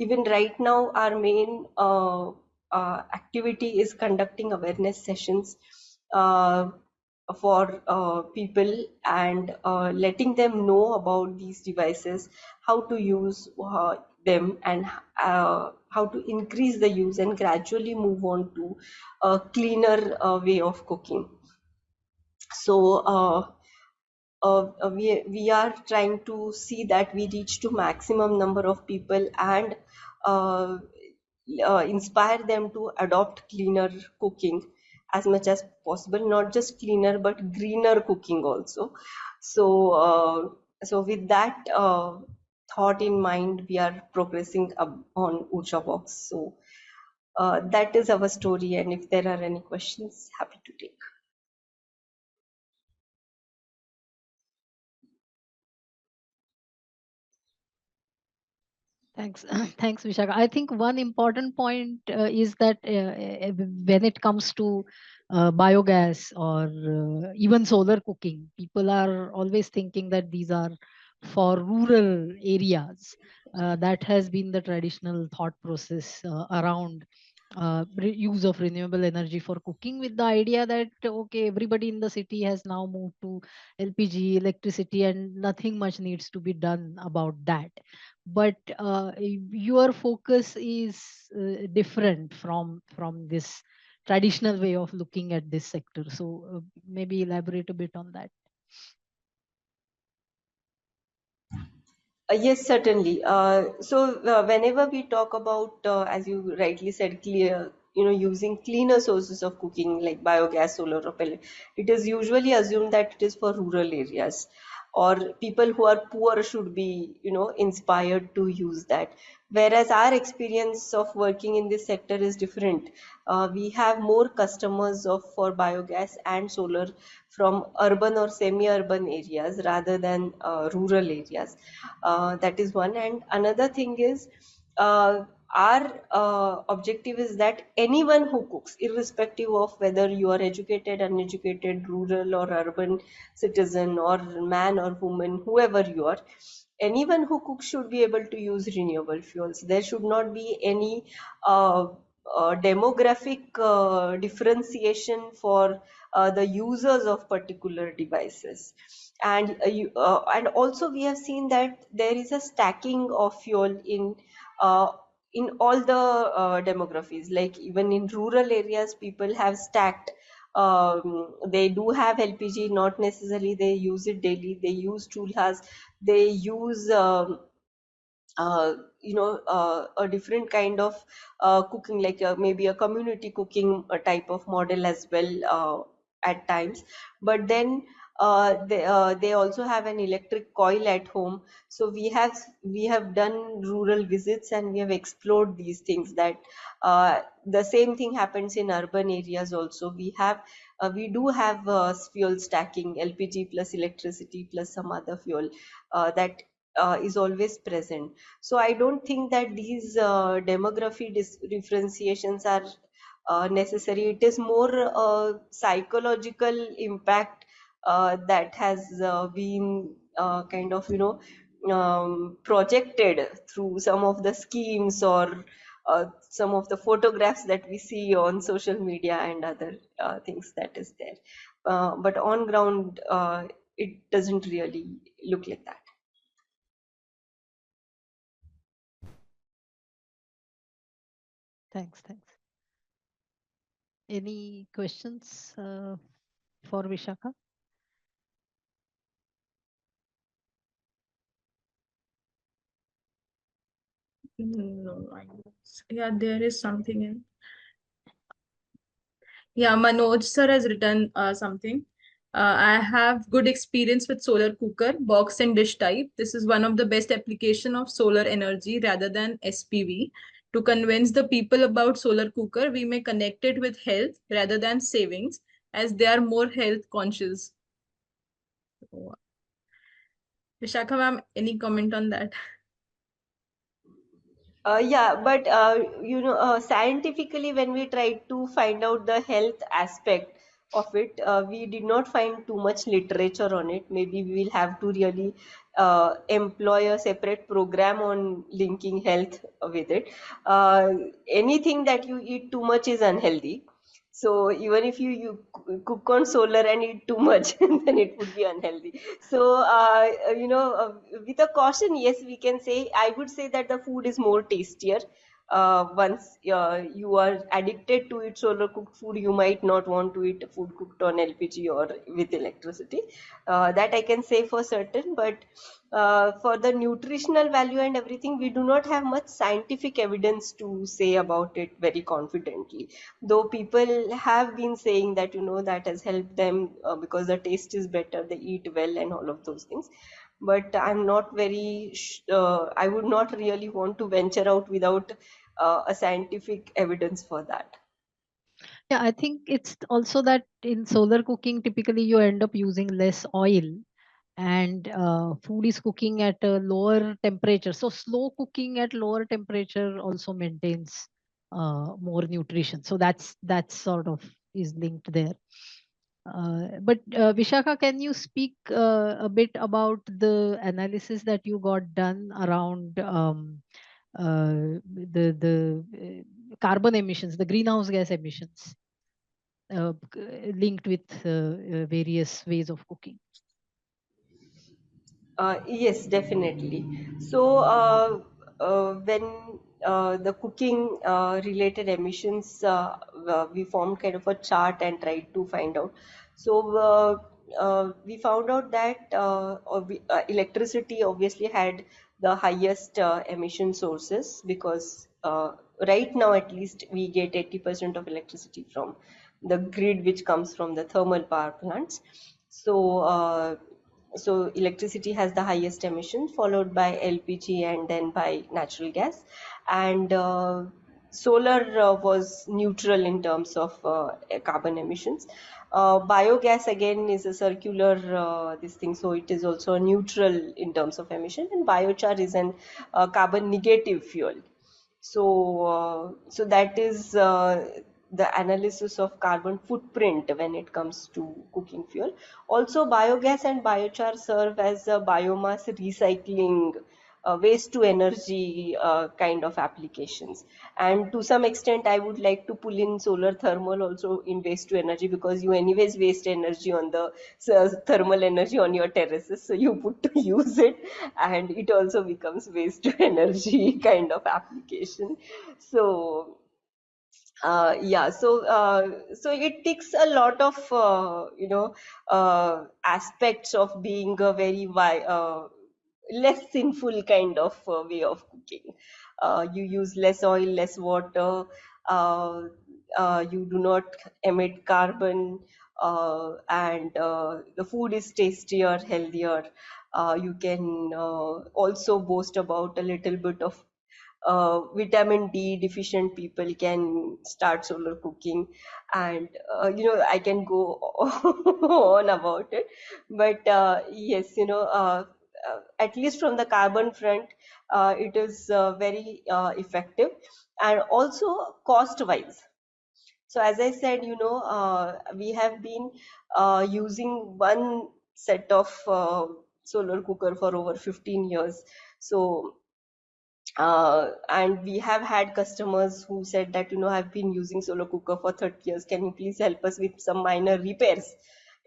even right now, our main activity is conducting awareness sessions uh, for people, and letting them know about these devices, how to use them, and how to increase the use and gradually move on to a cleaner way of cooking. So we are trying to see that we reach to maximum number of people, and uh, inspire them to adopt cleaner cooking as much as possible, not just cleaner but greener cooking also. So so with that thought in mind, we are progressing up on Urja Box. So that is our story, and if there are any questions, happy to take. Thanks, thanks, Vishaka. I think one important point is that when it comes to biogas or even solar cooking, people are always thinking that these are for rural areas. That has been the traditional thought process around use of renewable energy for cooking, with the idea that okay, everybody in the city has now moved to LPG, electricity, and nothing much needs to be done about that. But your focus is different from this traditional way of looking at this sector. So maybe elaborate a bit on that. Yes, certainly. Whenever we talk about, as you rightly said, clear, using cleaner sources of cooking like biogas, solar, or pellet, it is usually assumed that it is for rural areas, or people who are poor should be, inspired to use that. Whereas our experience of working in this sector is different. We have more customers of for biogas and solar from urban or semi-urban areas rather than rural areas. That is one. And another thing is, our objective is that anyone who cooks, irrespective of whether you are educated, uneducated, rural or urban citizen, or man or woman, whoever you are, anyone who cooks should be able to use renewable fuels. There should not be any demographic differentiation for the users of particular devices. And also we have seen that there is a stacking of fuel uh, in all the demographies. Like even in rural areas, people have stacked. They do have LPG, not necessarily they use it daily. They use chulhas. They use a different kind of cooking, like maybe a community cooking type of model as well at times. But then they also have an electric coil at home. So we have done rural visits, and we have explored these things, that the same thing happens in urban areas also. We do have fuel stacking, LPG plus electricity plus some other fuel that is always present. So I don't think that these demography differentiations are necessary. It is more psychological impact that has been kind of projected through some of the schemes, or some of the photographs that we see on social media and other things that is there. But on ground, it doesn't really look like that. Thanks. Any questions for Vishaka? No, yeah, there is something in. Yeah, Manoj sir has written something. I have good experience with solar cooker, box and dish type. This is one of the best application of solar energy rather than SPV. To convince the people about solar cooker, we may connect it with health rather than savings, as they are more health conscious. So, Vishakha ma'am, any comment on that? Yeah, but scientifically, when we try to find out the health aspect, of it. We did not find too much literature on it. Maybe we will have to really employ a separate program on linking health with it. Anything that you eat too much is unhealthy. So even if you cook on solar and eat too much, then it would be unhealthy. So with a caution, yes, we can say, I would say that the food is more tastier. Once you are addicted to eat solar cooked food, you might not want to eat food cooked on LPG or with electricity. That I can say for certain. But for the nutritional value and everything, we do not have much scientific evidence to say about it very confidently. Though people have been saying that, that has helped them because the taste is better, they eat well, and all of those things. But I'm not I would not really want to venture out without a scientific evidence for that. Yeah, I think it's also that in solar cooking, typically you end up using less oil, and food is cooking at a lower temperature. So slow cooking at lower temperature also maintains more nutrition. So that's sort of is linked there. But Vishakha, can you speak a bit about the analysis that you got done around the carbon emissions, the greenhouse gas emissions, linked with various ways of cooking? Yes, definitely. So, when the cooking related emissions, we formed kind of a chart and tried to find out. So, we found out that electricity obviously had the highest emission sources, because right now at least we get 80% of electricity from the grid, which comes from the thermal power plants. So, so electricity has the highest emission, followed by LPG and then by natural gas. And solar was neutral in terms of carbon emissions. Biogas again is a circular this thing, so it is also neutral in terms of emission. And biochar is an carbon negative fuel. So that is the analysis of carbon footprint when it comes to cooking fuel. Also, biogas and biochar serve as a biomass recycling, waste to energy kind of applications. And to some extent, I would like to pull in solar thermal also in waste to energy, because you anyways waste energy on the thermal energy on your terraces. So you put to use it, and it also becomes waste to energy kind of application. So so it takes a lot of aspects of being a very less sinful kind of way of cooking. You use less oil, less water, uh, you do not emit carbon, and the food is tastier, healthier. You can also boast about a little bit of vitamin D deficient people can start solar cooking. And I can go on about it. But yes, at least from the carbon front, it is very effective, and also cost wise. So as I said, we have been using one set of solar cooker for over 15 years. So and we have had customers who said that, I've been using solar cooker for 30 years. Can you please help us with some minor repairs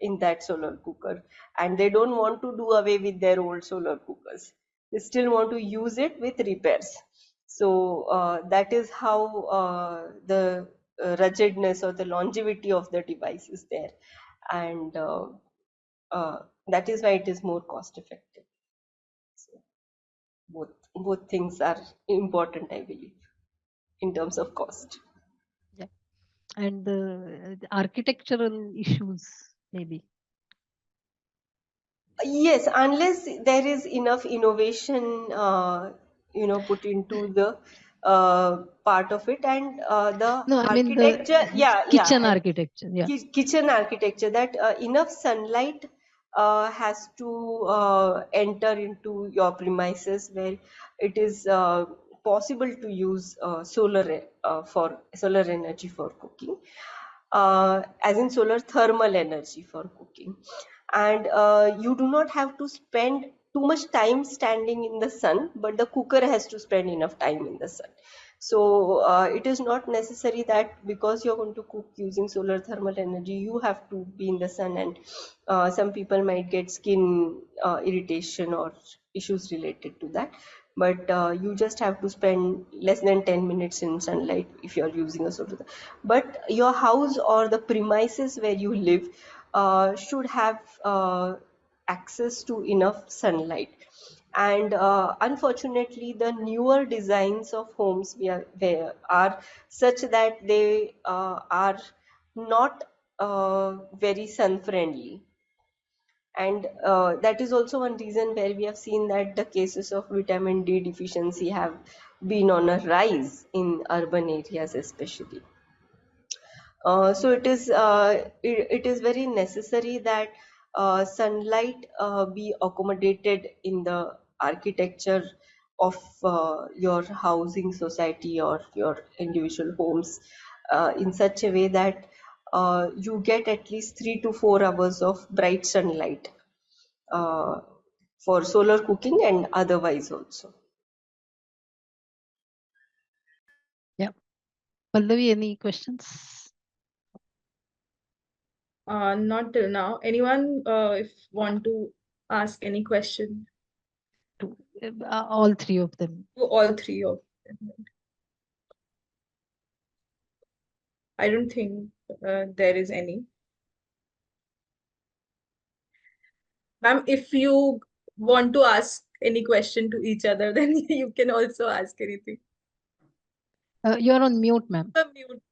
in that solar cooker? And they don't want to do away with their old solar cookers. They still want to use it with repairs. So that is how the ruggedness or the longevity of the device is there. And that is why it is more cost effective. So both things are important, I believe, in terms of cost. Yeah, and the architectural issues maybe. Yes, unless there is enough innovation, put into the part of it. And the No, I mean the architecture, yeah, kitchen architecture. Yeah. kitchen architecture, that enough sunlight has to enter into your premises, where it is possible to use solar for solar energy for cooking. as in solar thermal energy for cooking. And you do not have to spend too much time standing in the sun, but the cooker has to spend enough time in the sun. So it is not necessary that because you're going to cook using solar thermal energy, you have to be in the sun, and some people might get skin irritation or issues related to that. But you just have to spend less than 10 minutes in sunlight if you're using a solar. But your house or the premises where you live should have access to enough sunlight. And unfortunately, the newer designs of homes are such that they are not very sun friendly. And that is also one reason where we have seen that the cases of vitamin D deficiency have been on a rise in urban areas especially. So it is very necessary that sunlight be accommodated in the architecture of your housing society or your individual homes in such a way that you get at least 3 to 4 hours of bright sunlight uh, for solar cooking and otherwise also. Yeah. Pallavi, any questions? Not till now. Anyone, if want to ask any question To all three of them. to all three of them? I don't think there is any. Ma'am, if you want to ask any question to each other, then you can also ask anything. You're on mute, ma'am. Mute.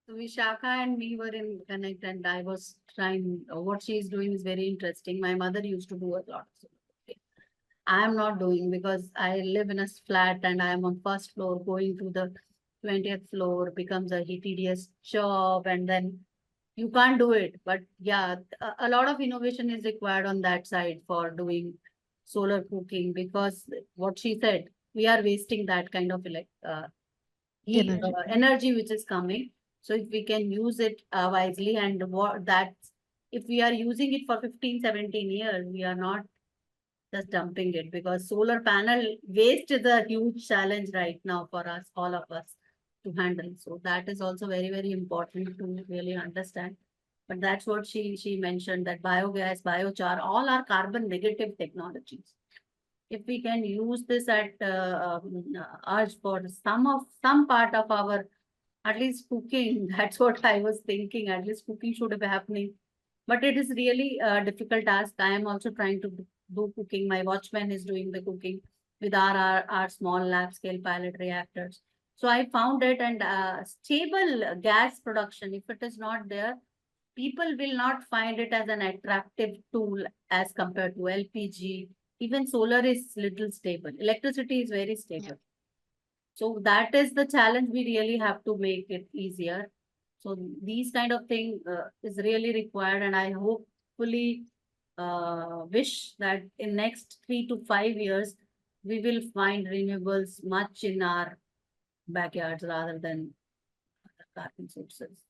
So Vishakha and me were in connect, and I was trying. What she is doing is very interesting. My mother used to do a lot. I am not doing because I live in a flat and I am on first floor. Going to the 20th floor becomes a tedious job, and then you can't do it. But yeah, a lot of innovation is required on that side for doing solar cooking, because what she said, we are wasting that kind of Energy. energy which is coming. So if we can use it wisely, and what that, if we are using it for 15, 17 years, we are not just dumping it, because solar panel waste is a huge challenge right now for us, all of us, to handle. So that is also very, very important to really understand. But that's what she mentioned, that biogas, biochar, all are carbon negative technologies. If we can use this at urge for some part of our, at least cooking, that's what I was thinking, at least cooking should be happening. But it is really a difficult task. I am also trying to do cooking. My watchman is doing the cooking with our small lab scale pilot reactors. So I found it, and stable gas production, if it is not there, people will not find it as an attractive tool as compared to LPG. Even solar is little stable. Electricity is very stable. So that is the challenge. We really have to make it easier. So these kind of thing is really required, and I hopefully wish that in next 3 to 5 years we will find renewables much in our backyards rather than other carbon sources.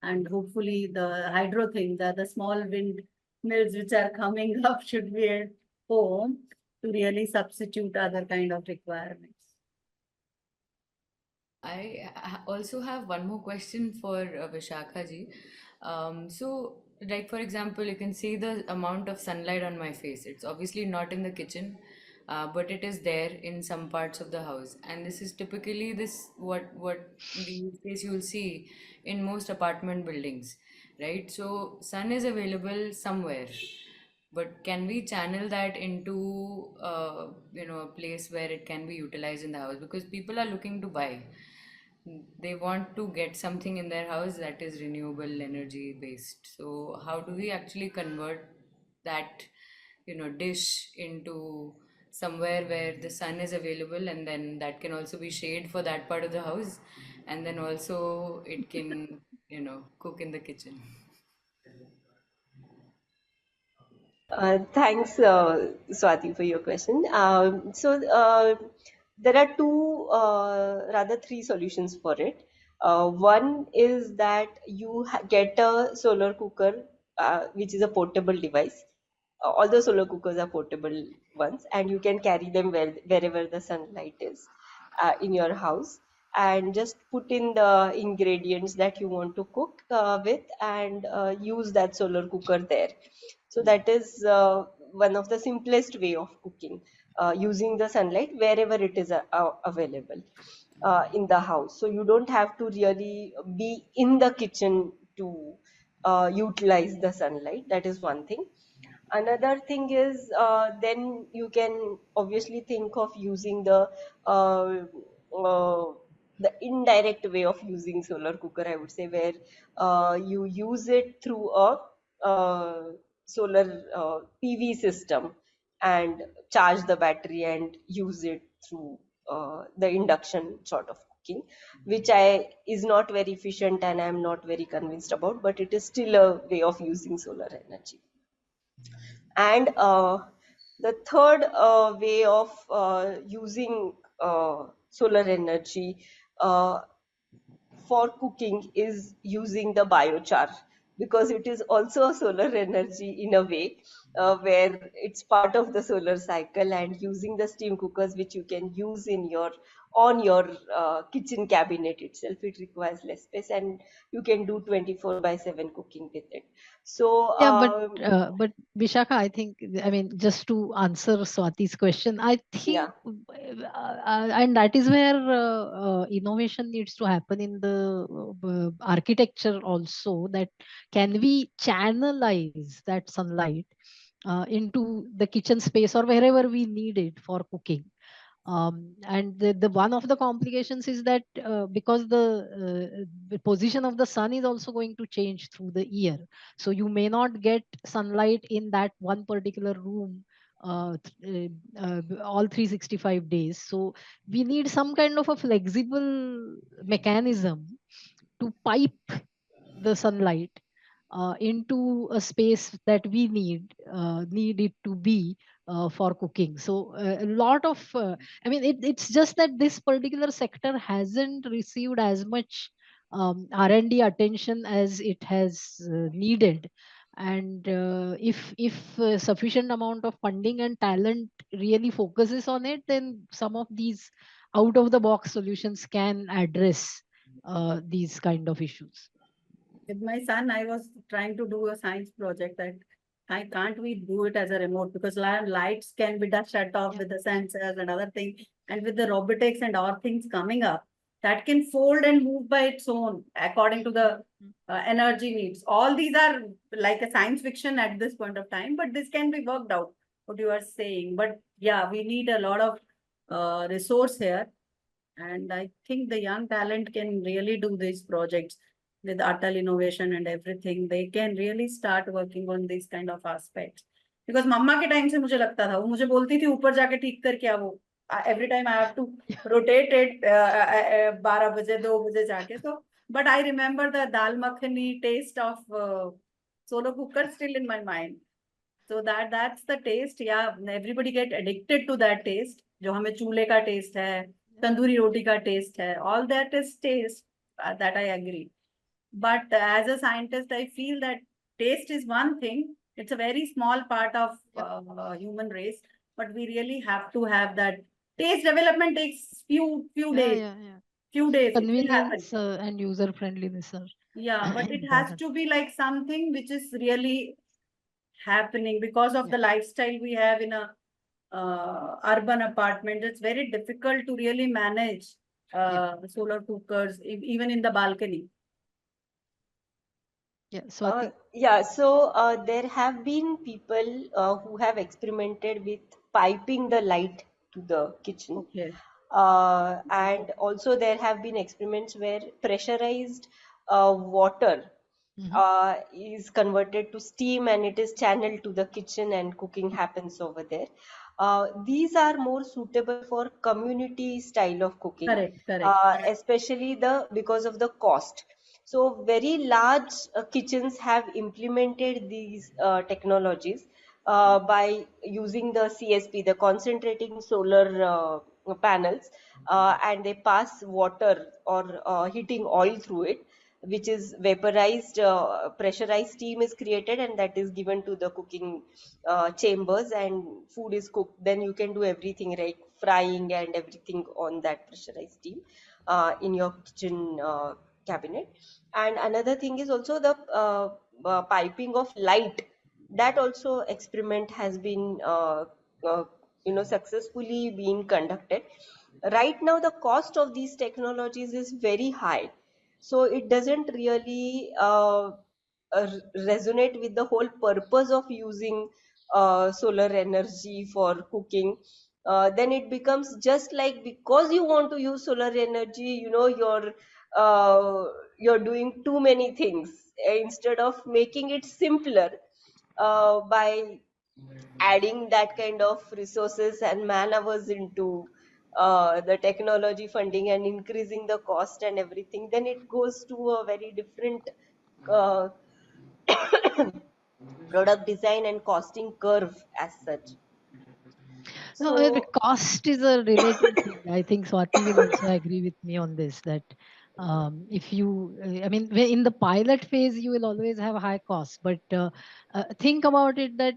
And hopefully the hydro thing, the small wind mills which are coming up should be at home to really substitute other kind of requirements. I also have one more question for Vishakha ji. So, like for example, you can see the amount of sunlight on my face. It's obviously not in the kitchen, but it is there in some parts of the house. And this is typically this what these days you will see in most apartment buildings, right? So, sun is available somewhere, but can we channel that into a place where it can be utilized in the house? Because people are looking to buy, they want to get something in their house that is renewable energy based. So how do we actually convert that dish into somewhere where the sun is available, and then that can also be shade for that part of the house, and then also it can cook in the kitchen? Thanks, Swati, for your question. So there are two, rather three solutions for it. One is that you get a solar cooker, which is a portable device. All the solar cookers are portable ones, and you can carry them wherever the sunlight is in your house, and just put in the ingredients that you want to cook with, and use that solar cooker there. So that is one of the simplest way of cooking, using the sunlight wherever it is available in the house. So you don't have to really be in the kitchen to utilize the sunlight. That is one thing. Another thing is, then you can obviously think of using uh, uh, the indirect way of using solar cooker, I would say, where you use it through a solar PV system and charge the battery and use it through the induction sort of cooking, which I is not very efficient and I'm not very convinced about, but it is still a way of using solar energy. And the third way of using solar energy uh, for cooking is using the biochar, because it is also a solar energy in a way, where it's part of the solar cycle, and using the steam cookers which you can use in your on your kitchen cabinet itself, it requires less space and you can do 24/7 cooking with it. So Yeah, but Vishakha, I think, I mean, just to answer Swati's question, I think, yeah. and that is where innovation needs to happen in the architecture also. That can we channelize that sunlight into the kitchen space or wherever we need it for cooking? And the one of the complications is that because the position of the sun is also going to change through the year, so you may not get sunlight in that one particular room all 365 days. So we need some kind of a flexible mechanism to pipe the sunlight into a space that we need it to be for cooking. So a lot of I mean, it's just that this particular sector hasn't received as much R&D attention as it has needed. And if sufficient amount of funding and talent really focuses on it, then some of these out of the box solutions can address these kind of issues. With my son, I was trying to do a science project that I can't we do it as a remote, because lights can be shut off Yeah. with the sensors and other things, and with the robotics and all things coming up, that can fold and move by its own according to the energy needs. All these are like a science fiction at this point of time, but this can be worked out. What you are saying, but yeah, we need a lot of resource here, and I think the young talent can really do these projects with Atal innovation and everything. They can really start working on these kind of aspects. Because मम्मा के time से मुझे लगता था, वो मुझे बोलती थी ऊपर जाके ठीक कर क्या वो every time I have to rotate it 12 बजे 2 बजे जाके. So but I remember the dal makhani taste of solo cooker still in my mind. So that's the taste. Yeah, everybody get addicted to that taste. जो हमें चूल्हे का taste है, तंदूरी रोटी का taste है. All that is taste. That I agree. But as a scientist, I feel that taste is one thing. It's a very small part of human race, but we really have to have that. Taste development takes few Yeah, days. yeah, yeah. Few days it will happen. Convenience and user friendliness are Yeah, but it has important. to be like something which is really happening because of Yeah. the lifestyle we have in a urban apartment. It's very difficult to really manage solar cookers even in the balcony. Yeah, Swati. Yeah, so there have been people who have experimented with piping the light to the kitchen. Okay. And also there have been experiments where pressurized water is converted to steam and it is channeled to the kitchen and cooking happens over there. These are more suitable for community style of cooking, Correct. especially because of the cost. So very large kitchens have implemented these technologies by using the CSP, the concentrating solar panels, and they pass water or heating oil through it, which is vaporized, pressurized steam is created, and that is given to the cooking chambers, and food is cooked. Then you can do everything, right? Frying and everything on that pressurized steam in your kitchen cabinet. And another thing is also the piping of light. That also experiment has been successfully being conducted. Right now the cost of these technologies is very high, so it doesn't really resonate with the whole purpose of using solar energy for cooking. Then it becomes just like, because you want to use solar energy, you're doing too many things. Instead of making it simpler by adding that kind of resources and man hours into the technology funding and increasing the cost and everything, then it goes to a very different uh, product design and costing curve as such. No, the So cost is a relative thing. I think Swati will also agree with me on this, that if you, I mean, in the pilot phase, you will always have high costs. But think about it that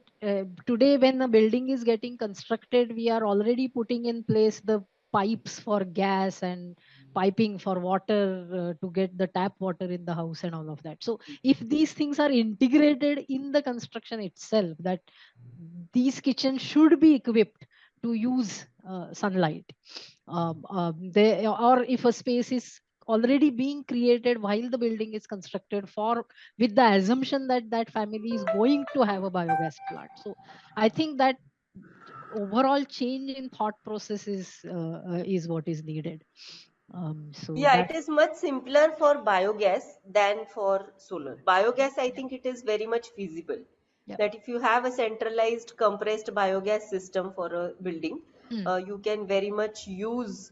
today, when a building is getting constructed, we are already putting in place the pipes for gas and piping for water to get the tap water in the house and all of that. So if these things are integrated in the construction itself, that these kitchens should be equipped to use sunlight. Or if a space is already being created while the building is constructed, for with the assumption that that family is going to have a biogas plant. So I think that overall change in thought process is what is needed. So yeah, that, it is much simpler for biogas than for solar. Biogas, I think it is very much feasible. yeah. That if you have a centralized compressed biogas system for a building, Mm, you can very much use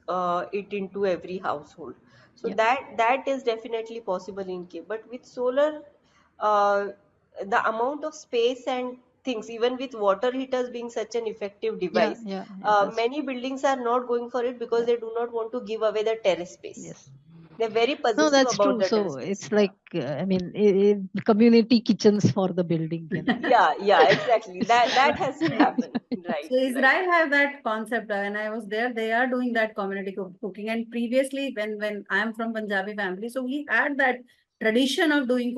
it into every household. So yeah, that is definitely possible in case. But with solar, uh, the amount of space and things, even with water heaters being such an effective yeah, device, yeah, yeah, that's many buildings are not going for it because yeah, they do not want to give away the terrace space. yes. They're very No, possessive that's about true. the terrace So space. it's Yeah. like, I mean, community kitchens for the building, you know. Yeah, yeah, exactly. That has to happen. Right, So right. Israel have that concept. When I was there, they are doing that community cooking. And previously, when I'm from Punjabi family, so we had that tradition of doing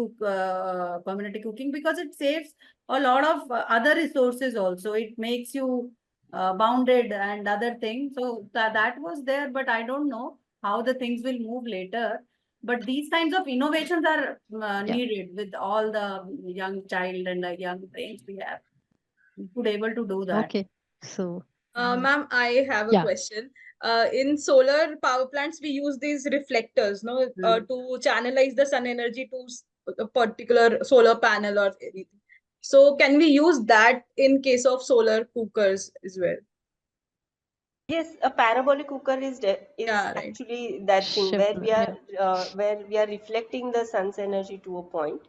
community cooking, because it saves a lot of other resources also. It makes you bounded and other things. So that was there, but I don't know how the things will move later. But these kinds of innovations are Yeah. needed with all the young child and the young brains we have. We could able to do that. Okay. So, Ma'am, I have a yeah, question. In solar power plants, we use these reflectors, no, Hmm. to channelize the sun energy to a particular solar panel or anything. So, can we use that in case of solar cookers as well? Yes, a parabolic cooker is Yeah, right. actually that thing shift. Yeah. where we are reflecting the sun's energy to a point,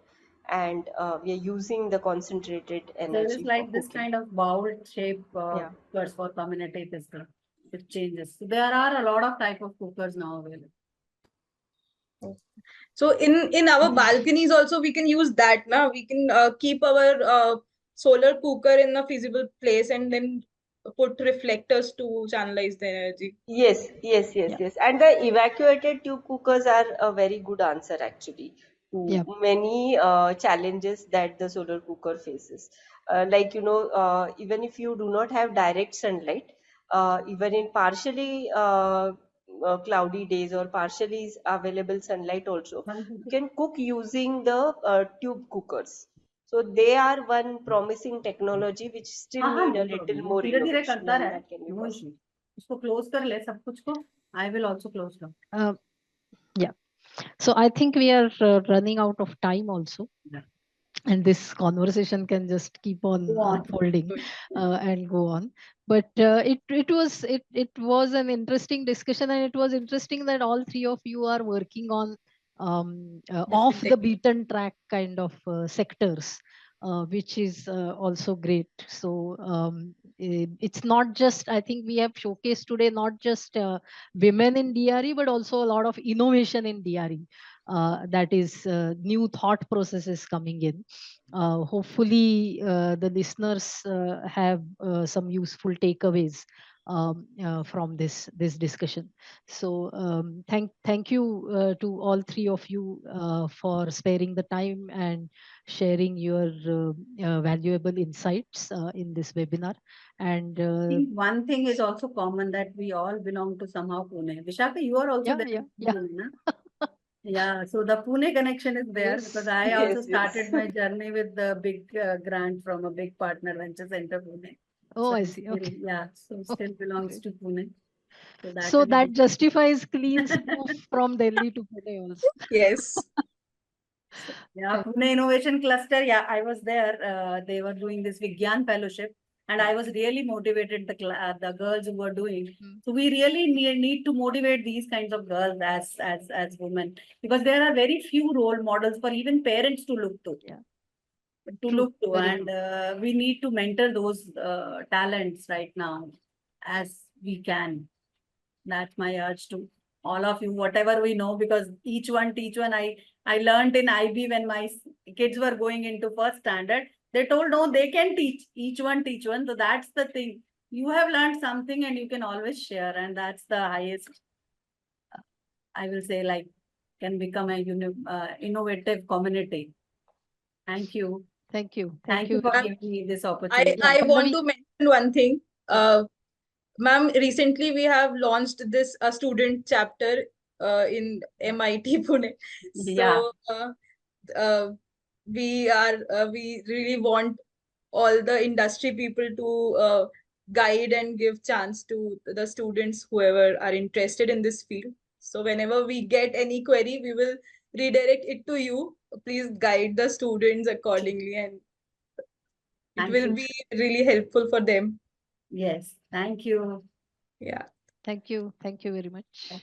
and we are using the concentrated There is energy for like this cooking. kind of bowl shape Yeah. cookers for community system. It changes. So there are a lot of type of cookers now available. So, in our balconies also we can use that. Now we can keep our solar cooker in a feasible place and then put reflectors to channelize the energy. Yes, yes, yes, Yeah. yes. And the evacuated tube cookers are a very good answer actually to Yeah. many challenges that the solar cooker faces. Like, even if you do not have direct sunlight, even in partially cloudy days or partially available sunlight also, you can cook using the tube cookers. So they are one promising technology which still हाँ हाँ need no a little problem वो more धीरे धीरे innovation, करता and रहे that can be no possible. Issue उसको close कर ले सब कुछ को I will also close down Yeah. So I think we are running out of time also. And this conversation can just keep on go on. unfolding and go on. But it was an interesting discussion, and it was interesting that all three of you are working on off Different the technique. beaten track kind of sectors which is also great. So it's not just, I think we have showcased today not just women in DRE, but also a lot of innovation in DRE. That is new thought processes coming in. Hopefully, the listeners have some useful takeaways from this discussion. So thank you to all three of you for sparing the time and sharing your valuable insights in this webinar. And I think one thing is also common that we all belong to somehow Pune. Vishaka, you are also yeah, there yeah, in yeah. Pune, na? Yeah, so the Pune connection is there because Yes. I also Yes, yes. started my journey with the big grant from a big partner, Venture Center Pune. Oh, So I I see. still, Okay. yeah, so still Okay. belongs Great. to Pune. So that So is that justifies Clean's move from Delhi to Pune also. Yes. So, yeah, Thank Pune Innovation Cluster. Yeah, I was there. They were doing this Vigyan Fellowship, and I you. was really motivated. The girls who were doing. Mm. So we really need to motivate these kinds of girls as women, because there are very few role models for even parents to look to. Yeah. To True. look to, Very and true. we need to mentor those talents right now as we can. That's my urge to all of you, whatever we know, because each one teach one. I learned in IB when my kids were going into first standard. They told no, they can teach one. So that's the thing. You have learned something, and you can always share, and that's the highest. I will say, like, can become a innovative community. Thank you. Thank you. Thank Thank you you for very Ma'am, much. giving me this I, opportunity. Yeah, I want Pallavi. to mention one thing. Yeah. Ma'am, recently we have launched this student chapter in MIT Pune. Yeah. So uh, we really want all the industry people to guide and give chance to the students whoever are interested in this field. So whenever we get any query, we will redirect it to you. Please guide the students accordingly, and it Thank will you. be really helpful for them. Yes. Thank you. Yeah. Thank you. Thank you very much.